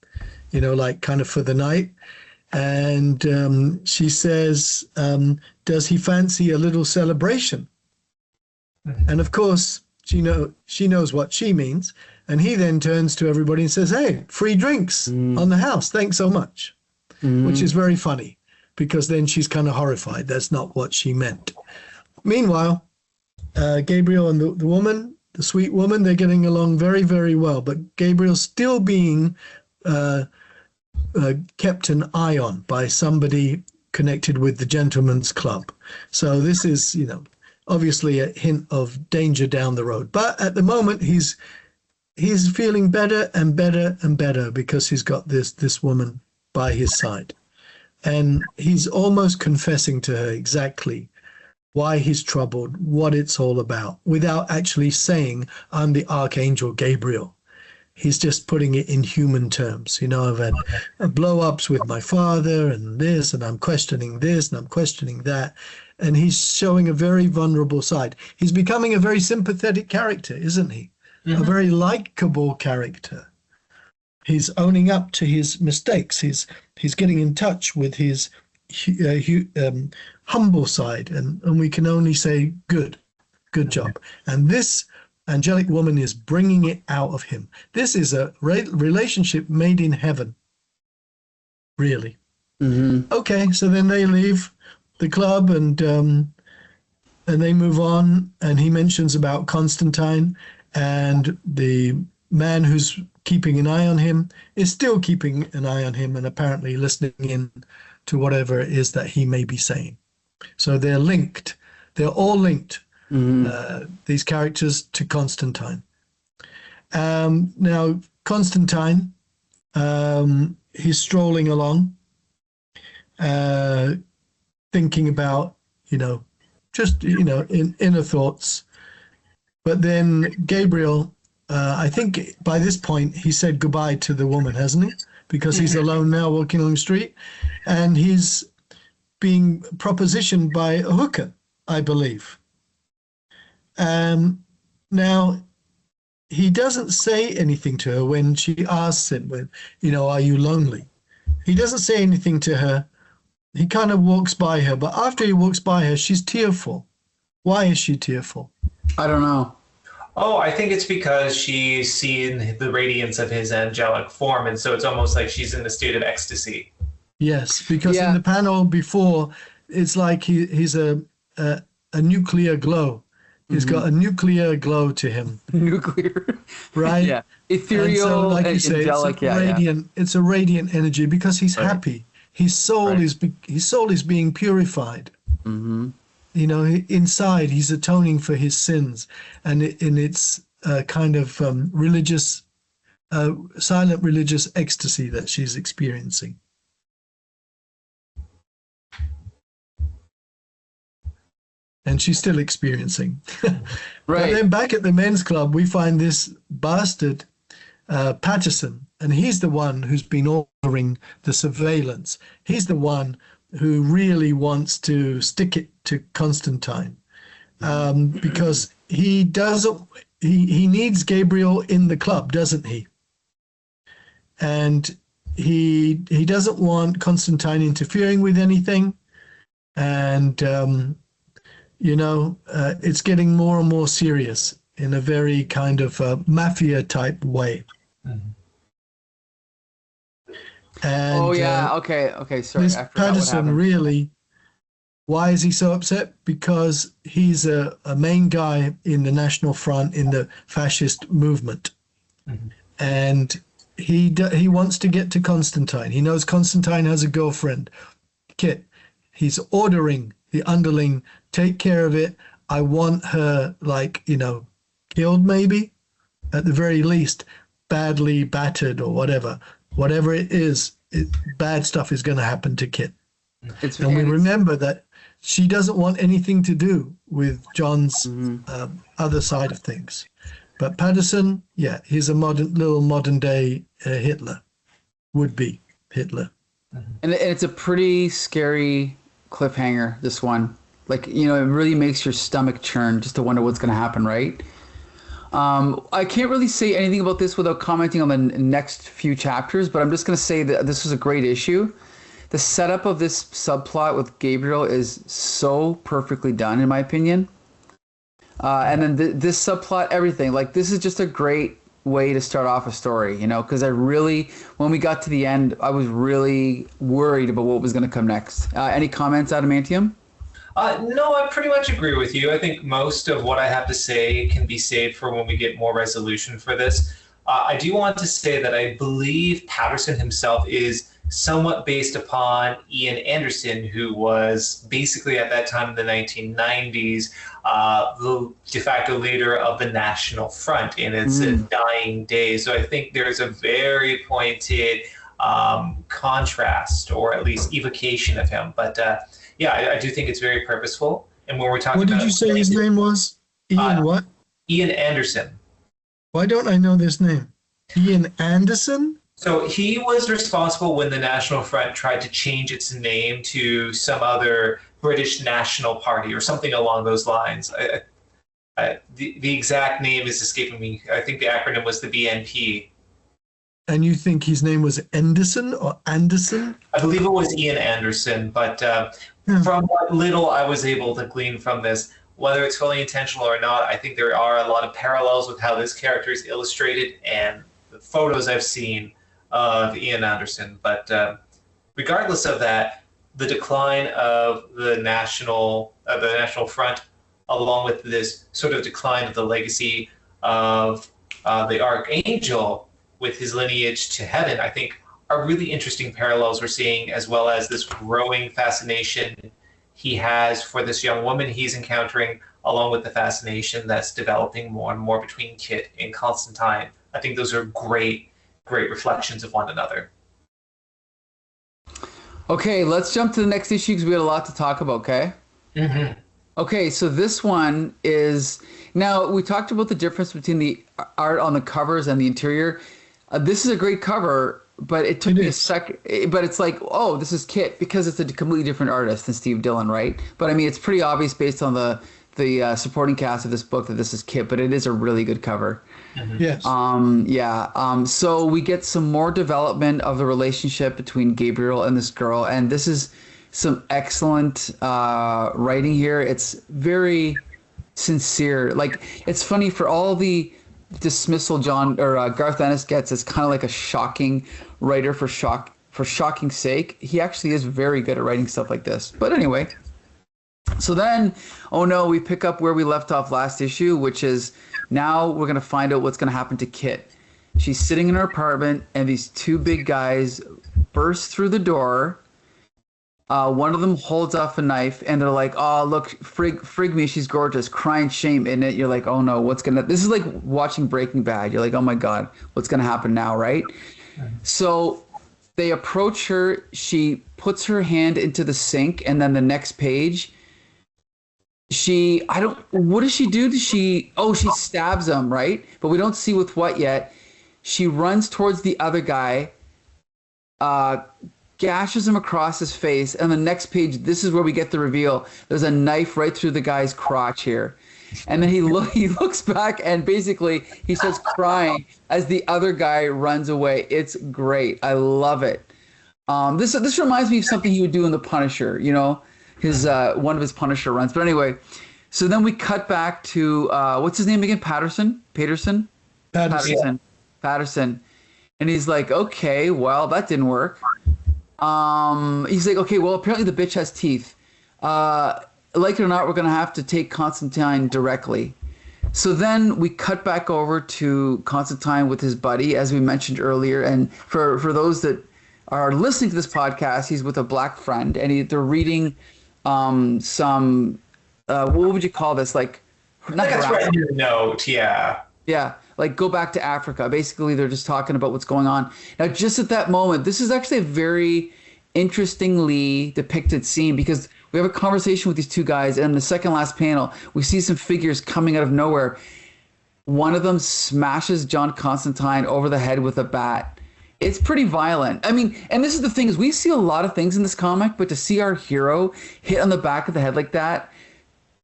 like kind of for the night. And she says, does he fancy a little celebration? Mm-hmm. And of course, she knows what she means. And he then turns to everybody and says, hey, free drinks on the house. Thanks so much. Which is very funny because then she's kind of horrified. That's not what she meant. Meanwhile, Gabriel and the woman, the sweet woman, they're getting along very, very well. But Gabriel's still being kept an eye on by somebody connected with the Gentleman's Club. So this is, obviously a hint of danger down the road. But at the moment, he's feeling better and better and better because he's got this woman by his side. And he's almost confessing to her exactly why he's troubled, what it's all about, without actually saying, I'm the Archangel Gabriel. He's just putting it in human terms. I've had blow-ups with my father and this, and I'm questioning this, and I'm questioning that. And he's showing a very vulnerable side. He's becoming a very sympathetic character, isn't he? Mm-hmm. A very likable character. He's owning up to his mistakes. He's getting in touch with his humble side, and we can only say good job. And this angelic woman is bringing it out of him. This is a relationship made in heaven, really. Mm-hmm. Okay, so then they leave the club and they move on, and he mentions about Constantine, and the man who's keeping an eye on him is still keeping an eye on him and apparently listening in to whatever it is that he may be saying. So they're linked. They're all linked these characters to Constantine. Now, Constantine, he's strolling along, thinking about, just, in inner thoughts. But then Gabriel, I think by this point, he said goodbye to the woman, hasn't he? Because he's alone now walking along the street. And he's being propositioned by a hooker, I believe. Now, he doesn't say anything to her when she asks him, are you lonely? He doesn't say anything to her. He kind of walks by her, but after he walks by her, she's tearful. Why is she tearful?
I don't know.
Oh, I think it's because she's seen the radiance of his angelic form, and so it's almost like she's in a state of ecstasy.
Yes, because in the panel before, it's like he's a nuclear glow. He's got a nuclear glow to him.
Nuclear.
Right?
Yeah. Ethereal and so, like you say, angelic.
It's a radiant energy because he's happy. His soul is being purified. Mm-hmm. Inside he's atoning for his sins, and it's a kind of religious, silent religious ecstasy that she's experiencing. And she's still experiencing. But then back at the men's club, we find this bastard, Patterson, and he's the one who's been ordering the surveillance. He's the one who really wants to stick it to Constantine, because he needs Gabriel in the club, doesn't he? And he doesn't want Constantine interfering with anything. And it's getting more and more serious in a very kind of mafia type way. Mm-hmm. And,
okay. Sorry,
this Patterson really, why is he so upset? Because he's a main guy in the National Front, in the fascist movement. Mm-hmm. And he wants to get to Constantine. He knows Constantine has a girlfriend, Kit. He's ordering the underling, take care of it. I want her, killed maybe, at the very least, badly battered or whatever. Whatever it is, bad stuff is going to happen to Kit. And we remember that she doesn't want anything to do with John's other side of things. But Patterson, he's a modern day Hitler, would be Hitler.
And it's a pretty scary cliffhanger, this one. It really makes your stomach churn just to wonder what's going to happen, right? I can't really say anything about this without commenting on the next few chapters, but I'm just going to say that this was a great issue. The setup of this subplot with Gabriel is so perfectly done, in my opinion. And then this subplot, everything. This is just a great way to start off a story, because when we got to the end, I was really worried about what was going to come next. Any comments, Adamantium?
No, I pretty much agree with you. I think most of what I have to say can be saved for when we get more resolution for this. I do want to say that I believe Patterson himself is somewhat based upon Ian Anderson, who was basically at that time in the 1990s the de facto leader of the National Front in its dying days. So I think there's a very pointed contrast, or at least evocation of him. But I do think it's very purposeful. And when we're talking
what did you say his name was? Ian what?
Ian Anderson.
Why don't I know this name? Ian Anderson?
So he was responsible when the National Front tried to change its name to some other British National Party or something along those lines. The exact name is escaping me. I think the acronym was the BNP.
And you think his name was Anderson or Anderson?
I believe it was Ian Anderson, but from what little I was able to glean from this, whether it's fully intentional or not, I think there are a lot of parallels with how this character is illustrated and the photos I've seen of Ian Anderson. But regardless of that, the decline of the National Front, along with this sort of decline of the legacy of the Archangel with his lineage to heaven, I think are really interesting parallels we're seeing, as well as this growing fascination he has for this young woman he's encountering, along with the fascination that's developing more and more between Kit and Constantine. I think those are great reflections of one another.
Okay, let's jump to the next issue because we got a lot to talk about, okay?
Mm-hmm.
Okay, so this one is... Now, we talked about the difference between the art on the covers and the interior. This is a great cover, but it took me a second. But it's like, oh, this is Kit, because it's a completely different artist than Steve Dillon, right? But I mean, it's pretty obvious based on the supporting cast of this book that this is Kit, but it is a really good cover.
Mm-hmm.
Yes.
So we get some more development of the relationship between Gabriel and this girl, and this is some excellent writing here. It's very sincere. Like, it's funny, for all the dismissal Garth Ennis gets as kind of like a shocking writer for shocking sake, he actually is very good at writing stuff like this. But anyway, so then, oh no, we pick up where we left off last issue, which is now we're going to find out what's going to happen to Kit. She's sitting in her apartment, and these two big guys burst through the door. One of them holds off a knife, and they're like, "Oh, look, frig me, she's gorgeous." Crying shame in it. You're like, "Oh no, what's gonna?" This is like watching Breaking Bad. You're like, "Oh my god, what's gonna happen now?" Right? So they approach her. She puts her hand into the sink, and then the next page, what does she do? She stabs him, right? But we don't see with what yet. She runs towards the other guy, gashes him across his face, and the next page, this is where we get the reveal. There's a knife right through the guy's crotch here. And then he looks back, and basically he starts crying as the other guy runs away. It's great. I love it. This reminds me of something he would do in The Punisher, you know, his one of his Punisher runs. But anyway, so then we cut back to what's his name again? Patterson. And he's like, okay, well, that didn't work. He's like, okay, well, apparently the bitch has teeth. Like it or not, we're going to have to take Constantine directly. So then we cut back over to Constantine with his buddy, as we mentioned earlier. And for those that are listening to this podcast, he's with a black friend, and they're reading some, what would you call this? Like
a threatening note, yeah.
Yeah, like go back to Africa. Basically, they're just talking about what's going on. Now, just at that moment, this is actually a very interestingly depicted scene, because we have a conversation with these two guys, and in the second last panel, we see some figures coming out of nowhere. One of them smashes John Constantine over the head with a bat. It's pretty violent. I mean, and this is the thing, is we see a lot of things in this comic, but to see our hero hit on the back of the head like that,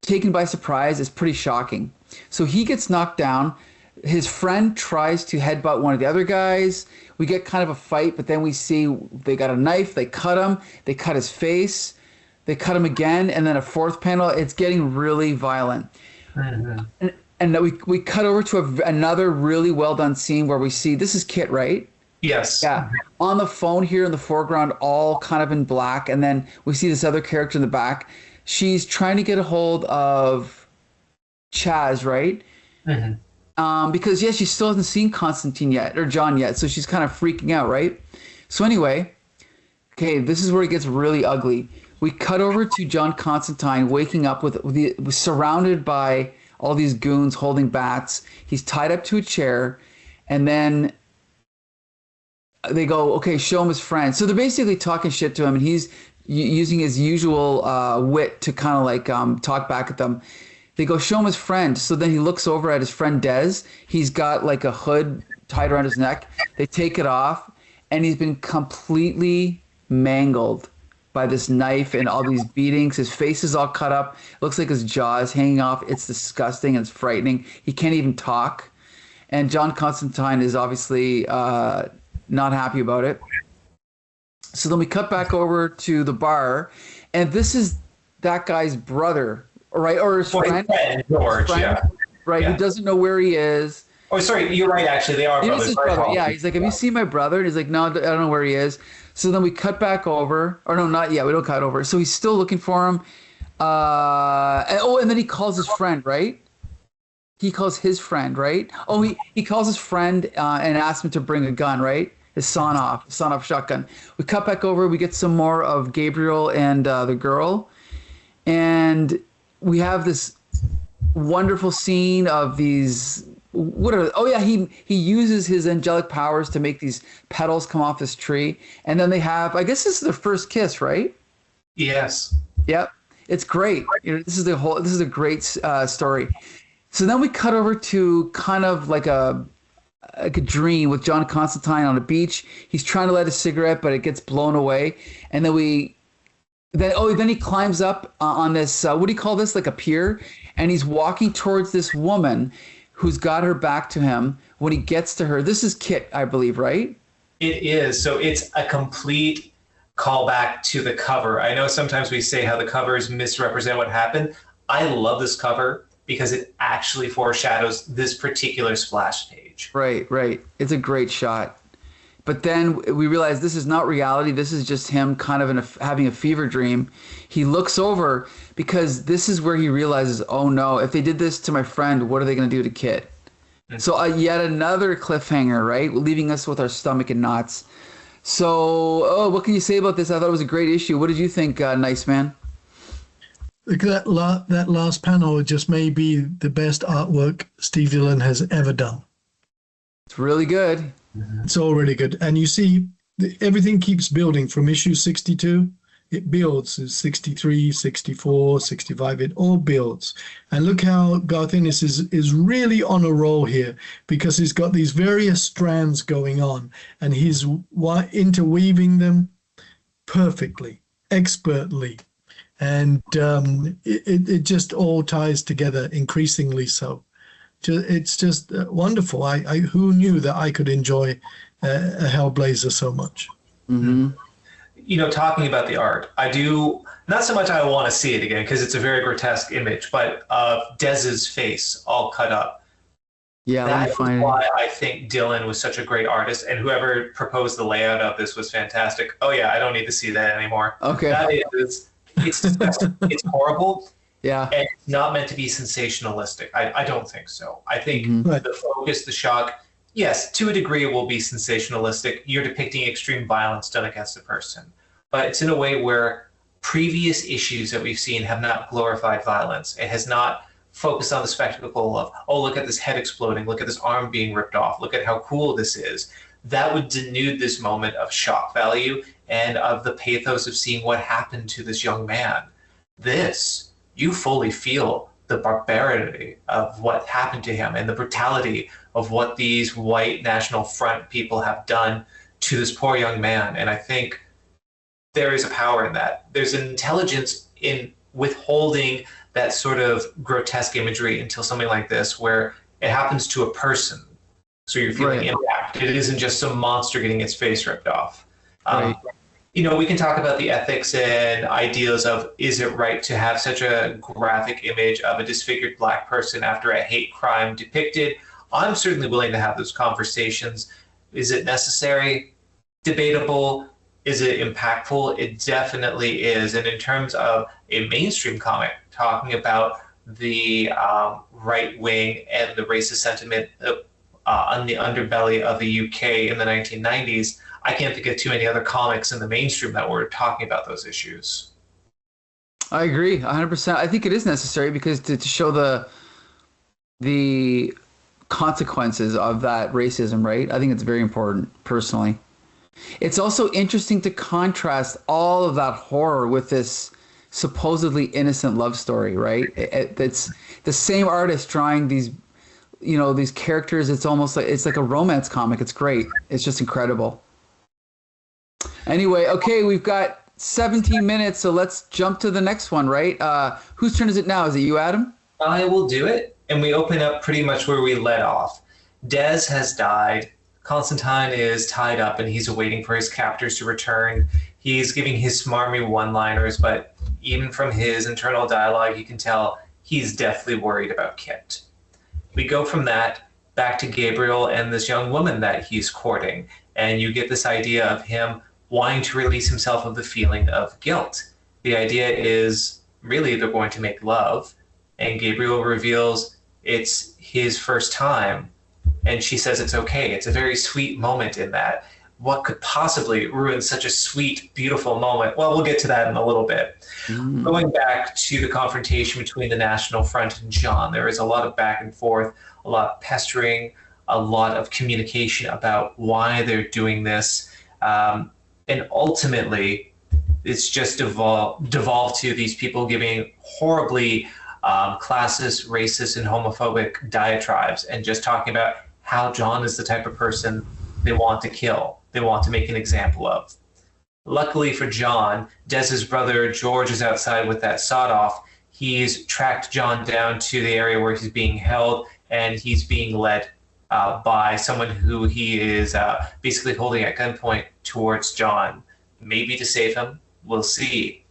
taken by surprise, is pretty shocking. So he gets knocked down. His friend tries to headbutt one of the other guys. We get kind of a fight, but then we see they got a knife. They cut him. They cut his face. They cut him again. And then a fourth panel, it's getting really violent. Mm-hmm. And then we cut over to another really well done scene where we see, this is Kit, right?
Yes.
Yeah. On the phone here in the foreground, all kind of in black. And then we see this other character in the back. She's trying to get a hold of Chaz, right? Mm-hmm. Because, yes, she still hasn't seen Constantine yet, or John yet, so she's kind of freaking out, right? So anyway, okay, this is where it gets really ugly. We cut over to John Constantine waking up surrounded by all these goons holding bats. He's tied up to a chair, and then they go, okay, show him his friend. So they're basically talking shit to him, and he's using his usual wit to kind of like talk back at them. They go, show him his friend. So then he looks over at his friend Dez. He's got like a hood tied around his neck. They take it off, and he's been completely mangled by this knife and all these beatings. His face is all cut up. It looks like his jaw is hanging off. It's disgusting. It's frightening. He can't even talk. And John Constantine is obviously not happy about it. So then we cut back over to the bar, and this is that guy's brother, right? Or his friend,
George, yeah.
Right,
yeah.
Who doesn't know where he is.
Oh, sorry, you're right, actually. They are brothers.
His brother. Yeah, he's like, have you seen my brother? And he's like, no, I don't know where he is. So then we cut back over. Or no, not yet. We don't cut over. So he's still looking for him. And then he calls his friend, right? He calls his friend, right? Oh, he calls his friend and asks him to bring a gun, right? His sawn-off shotgun. We cut back over. We get some more of Gabriel and the girl. And we have this wonderful scene of these. What are? Oh yeah, he uses his angelic powers to make these petals come off this tree, and then they have. I guess this is their first kiss, right?
Yes.
Yep, it's great. This is the whole. This is a great story. So then we cut over to kind of like a dream with John Constantine on a beach. He's trying to light a cigarette, but it gets blown away, and then he climbs up on this. What do you call this? Like a pier, and he's walking towards this woman who's got her back to him. When he gets to her, this is Kit, I believe, right?
It is. So it's a complete callback to the cover. I know sometimes we say how the covers misrepresent what happened. I love this cover because it actually foreshadows this particular splash page.
Right, right. It's a great shot. But then we realize this is not reality. This is just him kind of having a fever dream. He looks over because this is where he realizes, oh no, if they did this to my friend, what are they going to do to Kit? Mm-hmm. So yet another cliffhanger, right? Leaving us with our stomach in knots. So, what can you say about this? I thought it was a great issue. What did you think, Nice Man?
Look at that last panel. Just may be the best artwork Steve Dillon has ever done.
It's really good.
It's all really good. And you see, everything keeps building from issue 62. It builds 63, 64, 65. It all builds. And look how Garth Ennis is really on a roll here, because he's got these various strands going on and he's interweaving them perfectly, expertly. And it just all ties together increasingly so. It's just wonderful. Who knew that I could enjoy a Hellblazer so much?
Mm-hmm.
Talking about the art, I do not so much I want to see it again because it's a very grotesque image, but Dez's face all cut up.
Yeah,
that's why I think Dillon was such a great artist, and whoever proposed the layout of this was fantastic. Oh yeah, I don't need to see that anymore.
Okay,
it's disgusting. It's horrible.
Yeah.
And it's not meant to be sensationalistic. I don't think so. I think the focus, the shock, yes, to a degree it will be sensationalistic. You're depicting extreme violence done against a person. But it's in a way where previous issues that we've seen have not glorified violence. It has not focused on the spectacle of, oh, look at this head exploding, look at this arm being ripped off, look at how cool this is. That would denude this moment of shock value and of the pathos of seeing what happened to this young man. You fully feel the barbarity of what happened to him and the brutality of what these white National Front people have done to this poor young man. And I think there is a power in that. There's an intelligence in withholding that sort of grotesque imagery until something like this, where it happens to a person. So you're feeling impact. It isn't just some monster getting its face ripped off.
Right.
We can talk about the ethics and ideas of, is it right to have such a graphic image of a disfigured black person after a hate crime depicted? I'm certainly willing to have those conversations. Is it necessary? Debatable. Is it impactful? It definitely is. And in terms of a mainstream comic talking about the right wing and the racist sentiment on the underbelly of the UK in the 1990s, I can't think of too many other comics in the mainstream that were talking about those issues.
I agree 100%. I think it is necessary because to show the consequences of that racism, right? I think it's very important, personally. It's also interesting to contrast all of that horror with this supposedly innocent love story, right? It's the same artist drawing these, these characters. It's almost like a romance comic. It's great. It's just incredible. Anyway, okay, we've got 17 minutes, so let's jump to the next one, right? Whose turn is it now? Is it you, Adam?
I will do it, and we open up pretty much where we let off. Dez has died. Constantine is tied up, and he's waiting for his captors to return. He's giving his smarmy one-liners, but even from his internal dialogue, you can tell he's deathly worried about Kit. We go from that back to Gabriel and this young woman that he's courting, and you get this idea of him wanting to release himself of the feeling of guilt. The idea is really they're going to make love, and Gabriel reveals it's his first time, and she says it's okay. It's a very sweet moment in that. what could possibly ruin such a sweet, beautiful moment? Well, we'll get to that in a little bit. Going back to the confrontation between the National Front and John, there is a lot of back and forth, a lot of pestering, a lot of communication about why they're doing this. And ultimately, it's just devolved to these people giving horribly classist, racist, and homophobic diatribes and just talking about how John is the type of person they want to kill, they want to make an example of. Luckily for John, Dez's brother George is outside with that sawed-off. He's tracked John down to the area where he's being held, and he's being led by someone who he is basically holding at gunpoint towards John, maybe to save him. We'll see.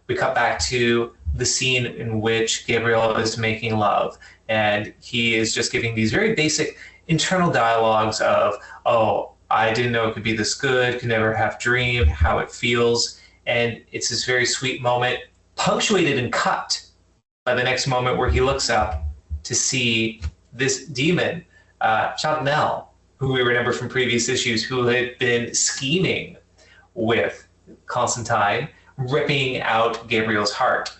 We cut back to the scene in which Gabriel is making love, and he is just giving these very basic internal dialogues of, oh, I didn't know it could be this good, could never have dreamed how it feels. And it's this very sweet moment, punctuated and cut by the next moment where he looks up to see this demon, Chantal, who we remember from previous issues, who had been scheming with Constantine, ripping out Gabriel's heart.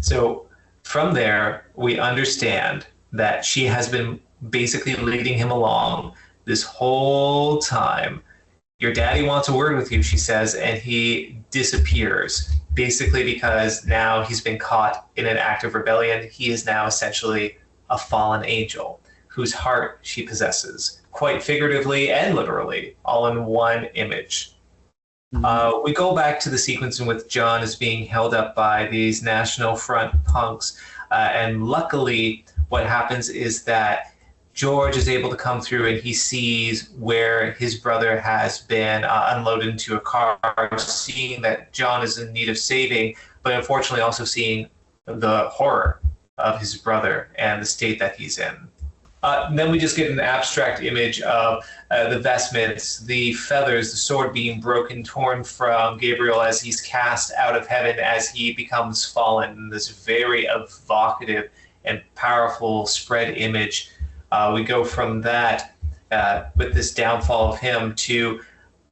So from there, we understand that she has been basically leading him along this whole time. Your daddy wants a word with you, she says, and he disappears, basically because now he's been caught in an act of rebellion. He is now essentially a fallen angel whose heart she possesses, quite figuratively and literally, all in one image. We go back to the sequence in which John is being held up by these National Front punks, and luckily what happens is that George is able to come through and he sees where his brother has been unloaded into a car, seeing that John is in need of saving, but unfortunately also seeing the horror of his brother and the state that he's in. Then we just get an abstract image of the vestments, the feathers, the sword being broken, torn from Gabriel as he's cast out of heaven, as he becomes fallen, in this very evocative and powerful spread image. We go from that with this downfall of him to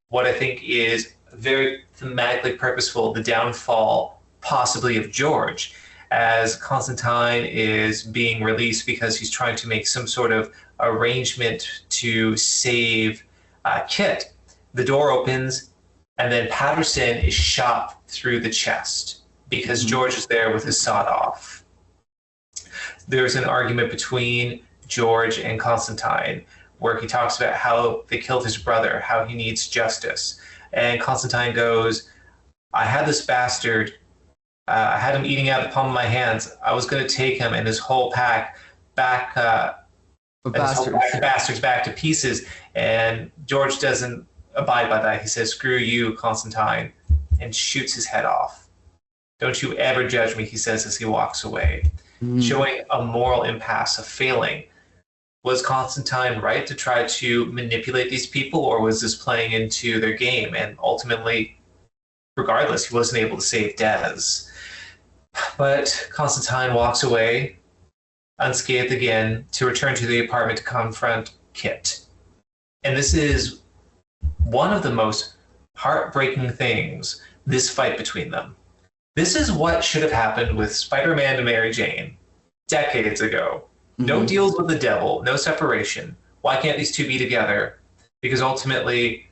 what I think is very thematically purposeful, the downfall possibly of George, as Constantine is being released because he's trying to make some sort of arrangement to save Kit. The door opens and then Patterson is shot through the chest because George is there with his sawed off. There's an argument between George and Constantine where he talks about how they killed his brother, how he needs justice. And Constantine goes, I had this bastard, I had him eating out of the palm of my hands. I was going to take him and his whole pack back, bastards back to pieces. And George doesn't abide by that. He says, screw you, Constantine, and shoots his head off. Don't you ever judge me, he says as he walks away, showing a moral impasse, a failing. Was Constantine right to try to manipulate these people, or was this playing into their game? And ultimately, regardless, he wasn't able to save Dez. But Constantine walks away, unscathed again, to return to the apartment to confront Kit. And this is one of the most heartbreaking things, this fight between them. This is what should have happened with Spider-Man and Mary Jane decades ago. No deals with the devil, no separation. Why can't these two be together? Because ultimately,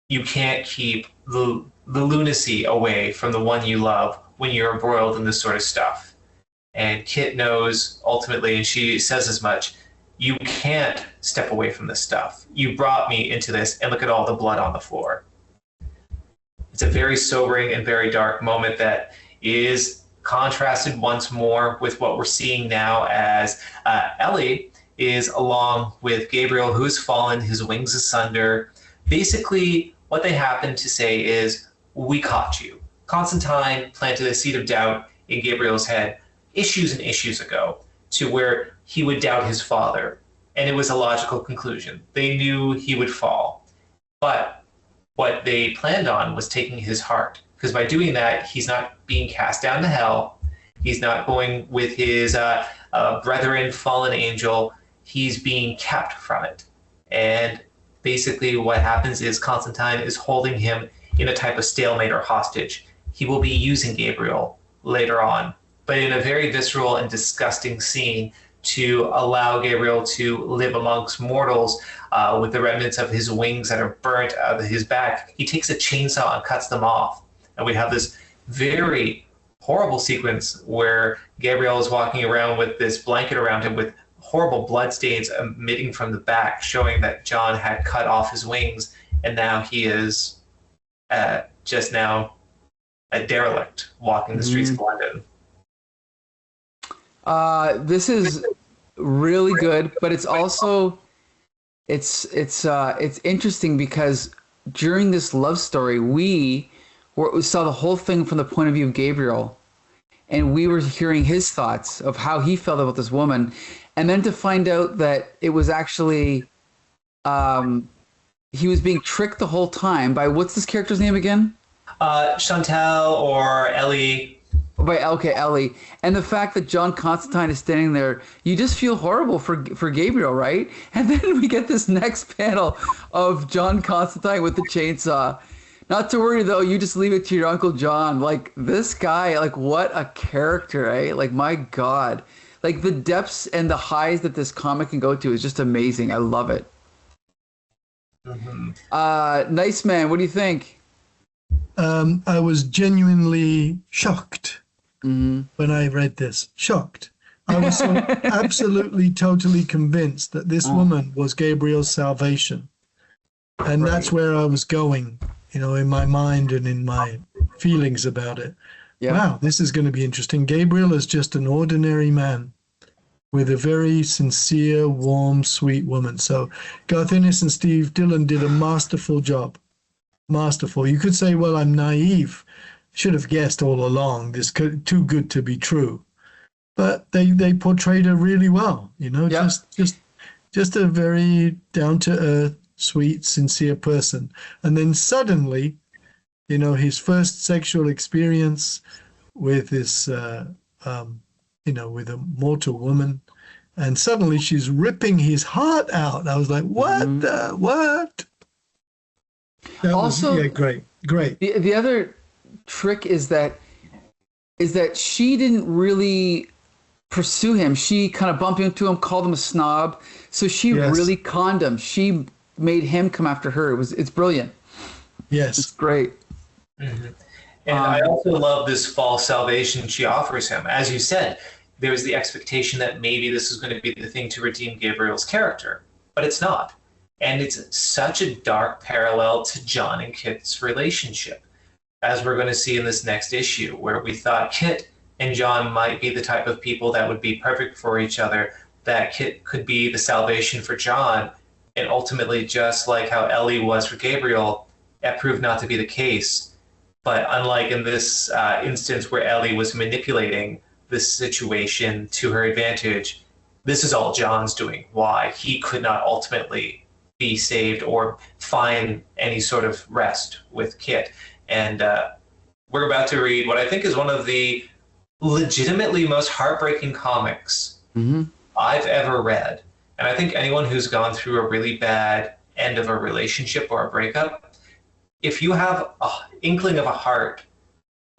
you can't keep the lunacy away from the one you love when you're embroiled in this sort of stuff. And Kit knows ultimately, and she says as much, you can't step away from this stuff. You brought me into this, and look at all the blood on the floor. It's a very sobering and very dark moment that is contrasted once more with what we're seeing now as Ellie is along with Gabriel, who's fallen, his wings asunder. Basically, what they happen to say is, we caught you. Constantine planted a seed of doubt in Gabriel's head issues and issues ago, to where he would doubt his father. And it was a logical conclusion. They knew he would fall. But what they planned on was taking his heart. Because by doing that, he's not being cast down to hell. He's not going with his brethren, fallen angel. He's being kept from it. And basically what happens is Constantine is holding him in a type of stalemate or hostage. He will be using Gabriel later on, but in a very visceral and disgusting scene to allow Gabriel to live amongst mortals with the remnants of his wings that are burnt out of his back. He takes a chainsaw and cuts them off. And we have this very horrible sequence where Gabriel is walking around with this blanket around him with horrible blood stains emitting from the back, showing that John had cut off his wings, and now he is just now a derelict walking the streets of London.
This is really good, but it's also it's interesting because during this love story we saw the whole thing from the point of view of Gabriel, and we were hearing his thoughts of how he felt about this woman, and then to find out that it was actually he was being tricked the whole time by, what's this character's name again?
Chantal or Ellie.
Right, okay, Ellie. And the fact that John Constantine is standing there, you just feel horrible for Gabriel, right? And then we get this next panel of John Constantine with the chainsaw. Not to worry, though, you just leave it to your Uncle John. Like, this guy, like, what a character, eh? Like, my God. Like, the depths and the highs that this comic can go to is just amazing. I love it. Nice Man, what do you think?
I was genuinely shocked when I read this. Shocked. I was so absolutely, totally convinced that this woman was Gabriel's salvation. And that's where I was going, you know, in my mind and in my feelings about it.
Yeah.
Wow, this is going to be interesting. Gabriel is just an ordinary man with a very sincere, warm, sweet woman. So Garth Ennis and Steve Dillon did a masterful job. Masterful. You could say, well, I'm naive. Should have guessed all along. This too good to be true. But they portrayed her really well. You know, just a very down to earth, sweet, sincere person. And then suddenly, you know, his first sexual experience with this, you know, with a mortal woman, and suddenly she's ripping his heart out. I was like, what the what? That
Also,
was, yeah, great.
The other trick is that she didn't really pursue him. She kind of bumped into him, called him a snob. So she really conned him. She made him come after her. It's brilliant.
Yes,
it's great.
And I also love this false salvation she offers him. As you said, there was the expectation that maybe this is going to be the thing to redeem Gabriel's character, but it's not. And it's such a dark parallel to John and Kit's relationship, as we're going to see in this next issue, where we thought Kit and John might be the type of people that would be perfect for each other, that Kit could be the salvation for John, and ultimately, just like how Ellie was for Gabriel, that proved not to be the case. But unlike in this instance where Ellie was manipulating this situation to her advantage, this is all John's doing. Why? He could not ultimately be saved or find any sort of rest with Kit. And we're about to read what I think is one of the legitimately most heartbreaking comics I've ever read. And I think anyone who's gone through a really bad end of a relationship or a breakup, if you have an inkling of a heart,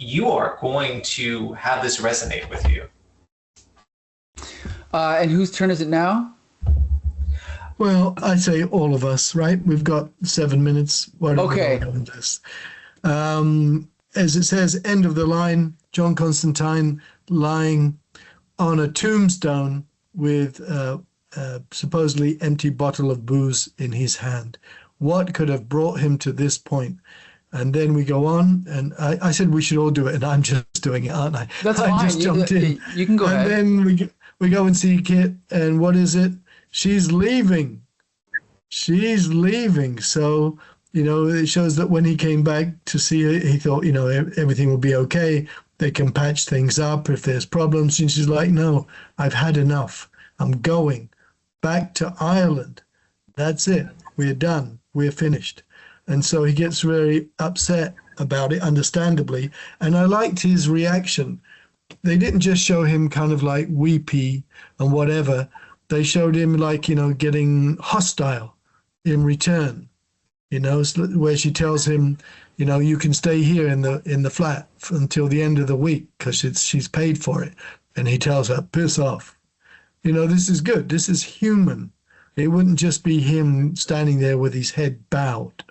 you are going to have this resonate with you.
And whose turn is it now?
Well, I'd say all of us, right? We've got 7 minutes. Why don't we go into this? As it says, end of the line, John Constantine lying on a tombstone with a supposedly empty bottle of booze in his hand. What could have brought him to this point? And then we go on, and I said we should all do it, and I'm just doing it, aren't I?
That's fine.
I just jumped in.
You can go ahead.
And then we go and see Kit, and what is it? She's leaving. She's leaving. So, you know, it shows that when he came back to see her, he thought, you know, everything will be okay. They can patch things up if there's problems. And she's like, no, I've had enough. I'm going back to Ireland. That's it. We're done. We're finished. And so he gets very upset about it, understandably. And I liked his reaction. They didn't just show him kind of like weepy and whatever. They showed him like, you know, getting hostile. in return. Where she tells him, you can stay here in the flat until the end of the week because she's paid for it. And he tells her, piss off. This is good. This is human. It wouldn't just be him standing there with his head bowed,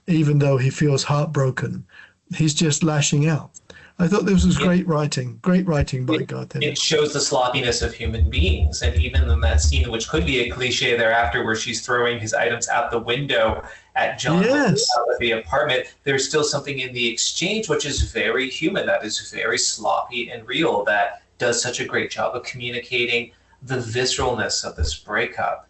even though he feels heartbroken. He's just lashing out. I thought this was great writing by Garth Ennis.
It shows the sloppiness of human beings. And even in that scene, which could be a cliche thereafter, where she's throwing his items out the window at John out of the apartment, there's still something in the exchange which is very human, that is very sloppy and real, that does such a great job of communicating the visceralness of this breakup.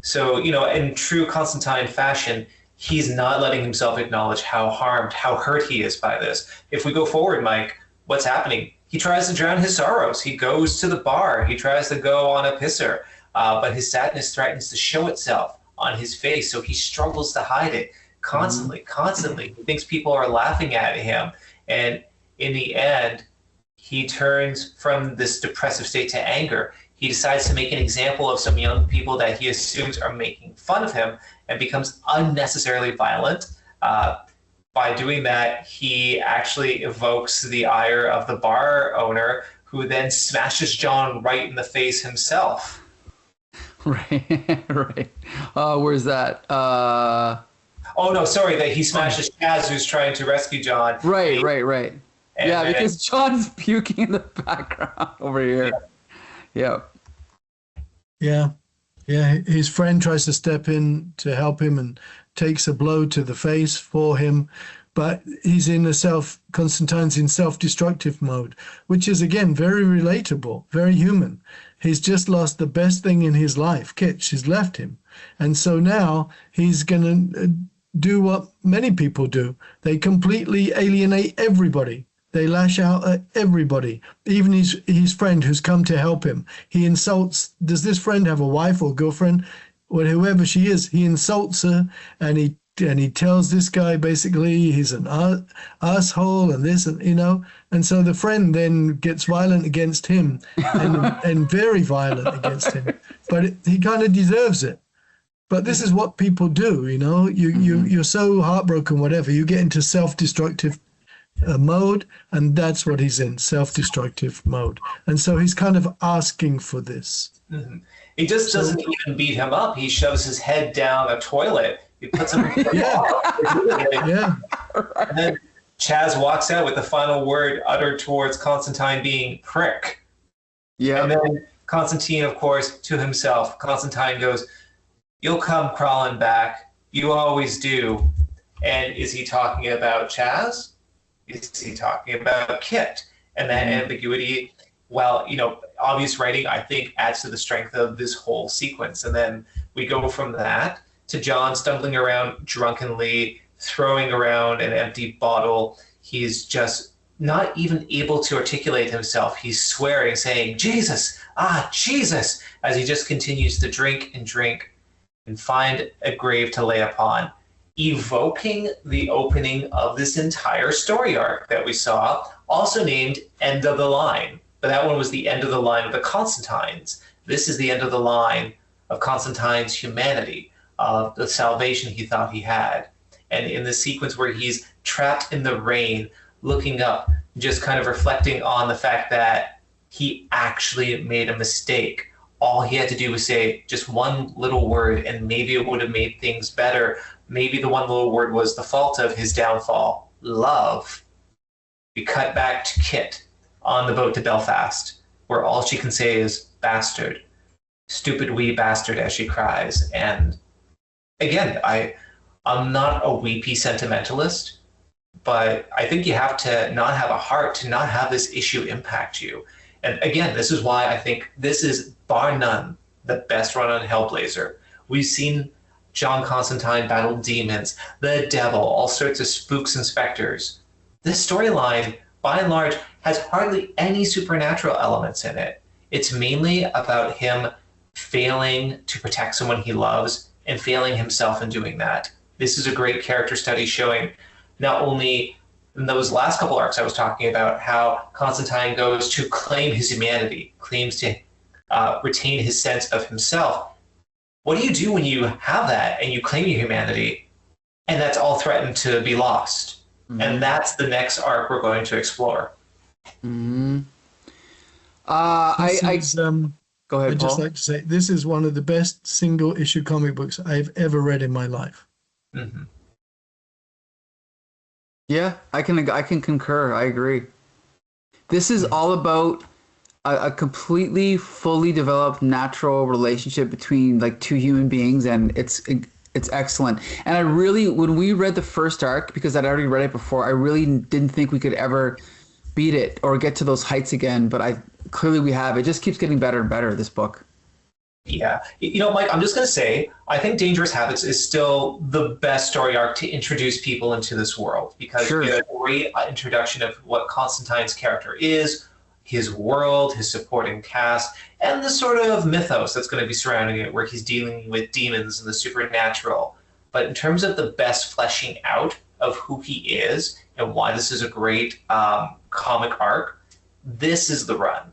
So, in true Constantine fashion, he's not letting himself acknowledge how harmed, how hurt he is by this. If we go forward, Mike, what's happening? He tries to drown his sorrows. He goes to the bar. He tries to go on a pisser, but his sadness threatens to show itself on his face, so he struggles to hide it constantly. He thinks people are laughing at him, and in the end, he turns from this depressive state to anger. He decides to make an example of some young people that he assumes are making fun of him and becomes unnecessarily violent. By doing that, he actually evokes the ire of the bar owner, who then smashes John right in the face himself.
Right. Where's that?
Oh, no, sorry, that he smashes Chaz, who's trying to rescue John.
Right. Yeah,
then,
because John's puking in the background over here. Yeah.
His friend tries to step in to help him and takes a blow to the face for him, but he's Constantine's in self-destructive mode, which is again very relatable, very human. He's just lost the best thing in his life. Kit, she's left him, and so now he's gonna do what many people do. They completely alienate everybody. They lash out at everybody, even his friend who's come to help him. He insults. Does this friend have a wife or girlfriend? Or whoever she is, he insults her, and he tells this guy basically he's an asshole and this, and so the friend then gets violent against him and very violent against him. But he kind of deserves it. But this is what people do, You're so heartbroken, whatever. You get into self-destructive mode, and that's what he's in, self-destructive mode. And so he's kind of asking for this.
Mm-hmm. He just doesn't even beat him up. He shoves his head down a toilet. He puts him in the
Yeah.
And then Chaz walks out with the final word uttered towards Constantine being prick.
Yeah.
And then Constantine, of course, to himself, Constantine goes, "You'll come crawling back. You always do." And is he talking about Chaz? Is he talking about Kit? And that ambiguity, well, obvious writing, I think, adds to the strength of this whole sequence. And then we go from that to John stumbling around drunkenly, throwing around an empty bottle. He's just not even able to articulate himself. He's swearing, saying, Jesus, Jesus, as he just continues to drink and find a grave to lay upon, evoking the opening of this entire story arc that we saw, also named End of the Line. But that one was the end of the line of the Constantines. This is the end of the line of Constantine's humanity, of the salvation he thought he had. And in the sequence where he's trapped in the rain, looking up, just kind of reflecting on the fact that he actually made a mistake. All he had to do was say just one little word, and maybe it would have made things better. Maybe the one little word was the fault of his downfall. Love. We cut back to Kit on the boat to Belfast, where all she can say is bastard. Stupid wee bastard, as she cries. And again, I'm not a weepy sentimentalist, but I think you have to not have a heart to not have this issue impact you. And again, this is why I think this is, bar none, the best run on Hellblazer. We've seen John Constantine battle demons, the devil, all sorts of spooks and specters. This storyline, by and large, has hardly any supernatural elements in it. It's mainly about him failing to protect someone he loves and failing himself in doing that. This is a great character study showing not only in those last couple arcs I was talking about how Constantine goes to claim his humanity, claims to retain his sense of himself, what do you do when you have that and you claim your humanity and that's all threatened to be lost? And that's the next arc we're going to explore.
Mm-hmm. Go ahead,
I'd just
Paul.
like to say this is one of the best single issue comic books I've ever read in my life.
Mm-hmm.
Yeah, I can concur. I agree. This is all about a completely fully developed natural relationship between like two human beings, and it's excellent. And I really, when we read the first arc, because I'd already read it before, I really didn't think we could ever beat it or get to those heights again. But clearly we have. It just keeps getting better and better, this book.
Yeah. Mike, I'm just going to say, I think Dangerous Habits is still the best story arc to introduce people into this world, because we get a great introduction of what Constantine's character is, his world, his supporting cast, and the sort of mythos that's going to be surrounding it, where he's dealing with demons and the supernatural. But in terms of the best fleshing out of who he is and why this is a great comic arc, this is the run.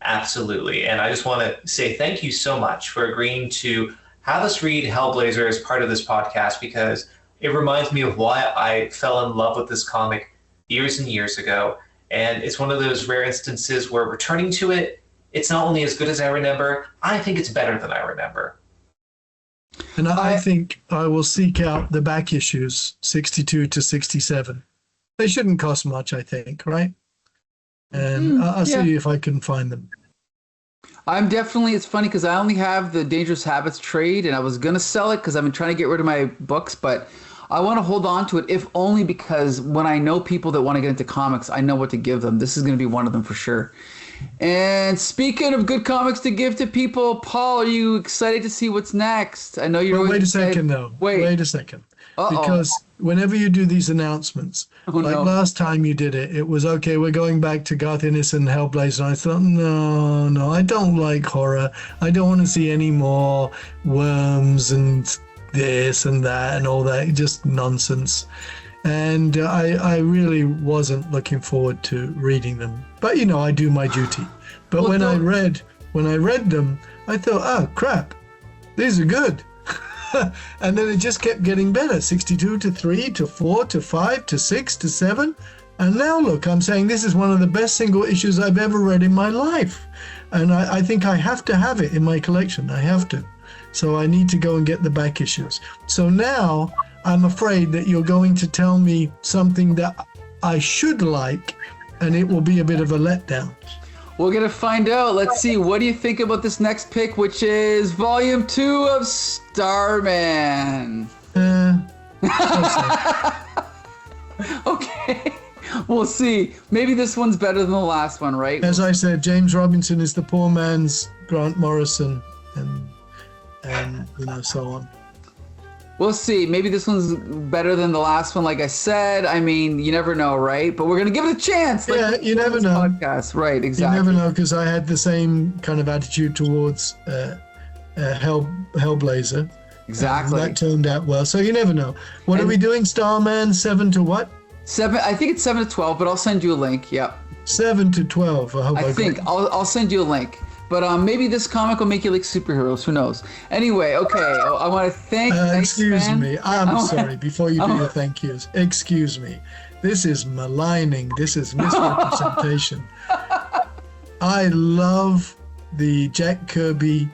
Absolutely. And I just want to say thank you so much for agreeing to have us read Hellblazer as part of this podcast, because it reminds me of why I fell in love with this comic years and years ago. And it's one of those rare instances where returning to it, it's not only as good as I remember, I think it's better than I remember.
And I think I will seek out the back issues, 62 to 67. They shouldn't cost much, I think, right? And I'll see if I can find them.
I'm definitely, it's funny because I only have the Dangerous Habits trade, and I was going to sell it because I've been trying to get rid of my books, but I want to hold on to it, if only because when I know people that want to get into comics, I know what to give them. This is going to be one of them for sure. And speaking of good comics to give to people, Paul, are you excited to see what's next? I know you're.
Well, wait a second, though. Wait a second. Because whenever you do these announcements, last time you did it, it was, okay, we're going back to Garth Ennis and Hellblazer. And I thought, no, I don't like horror. I don't want to see any more worms and this and that and all that. Just nonsense. And I really wasn't looking forward to reading them. But, I do my duty. But when I read them, I thought, oh, crap, these are good. And then it just kept getting better, 62 to 3 to 4 to 5 to 6 to 7. And now look, I'm saying this is one of the best single issues I've ever read in my life. And I think I have to have it in my collection. I have to. So I need to go and get the back issues. So now I'm afraid that you're going to tell me something that I should like, and it will be a bit of a letdown.
We're going to find out. Let's see. What do you think about this next pick, which is Volume 2 of Starman? Okay. We'll see. Maybe this one's better than the last one, right?
As I said, James Robinson is the poor man's Grant Morrison, and so on.
We'll see. Maybe this one's better than the last one, like I said. I mean, you never know, right? But we're going to give it a chance.
Like you never know.
Podcast. Right, exactly.
You never know, because I had the same kind of attitude towards Hellblazer.
Exactly.
That turned out well. So you never know. What are we doing? Starman 7 to what?
7. I think it's 7 to 12, but I'll send you a link. Yep.
7 to 12. I think
I'll send you a link. But maybe this comic will make you like superheroes. Who knows? Anyway, okay. I want to thank.
Excuse me. I'm sorry. Before you do your thank yous, excuse me. This is maligning. This is misrepresentation. I love the Jack Kirby,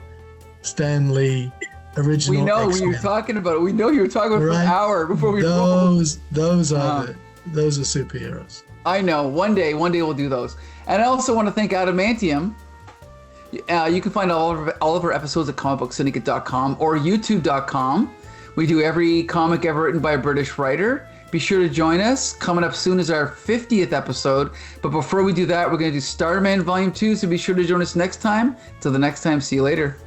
Stan Lee original.
We know
X-Men.
we were talking about it. We know you were talking about it for an hour before we.
Those are superheroes.
I know. One day we'll do those. And I also want to thank Adamantium. You can find all of our episodes at comicbooksyndicate.com or youtube.com. We do every comic ever written by a British writer. Be sure to join us. Coming up soon is our 50th episode. But before we do that, we're going to do Starman Volume 2, so be sure to join us next time. Till the next time, see you later.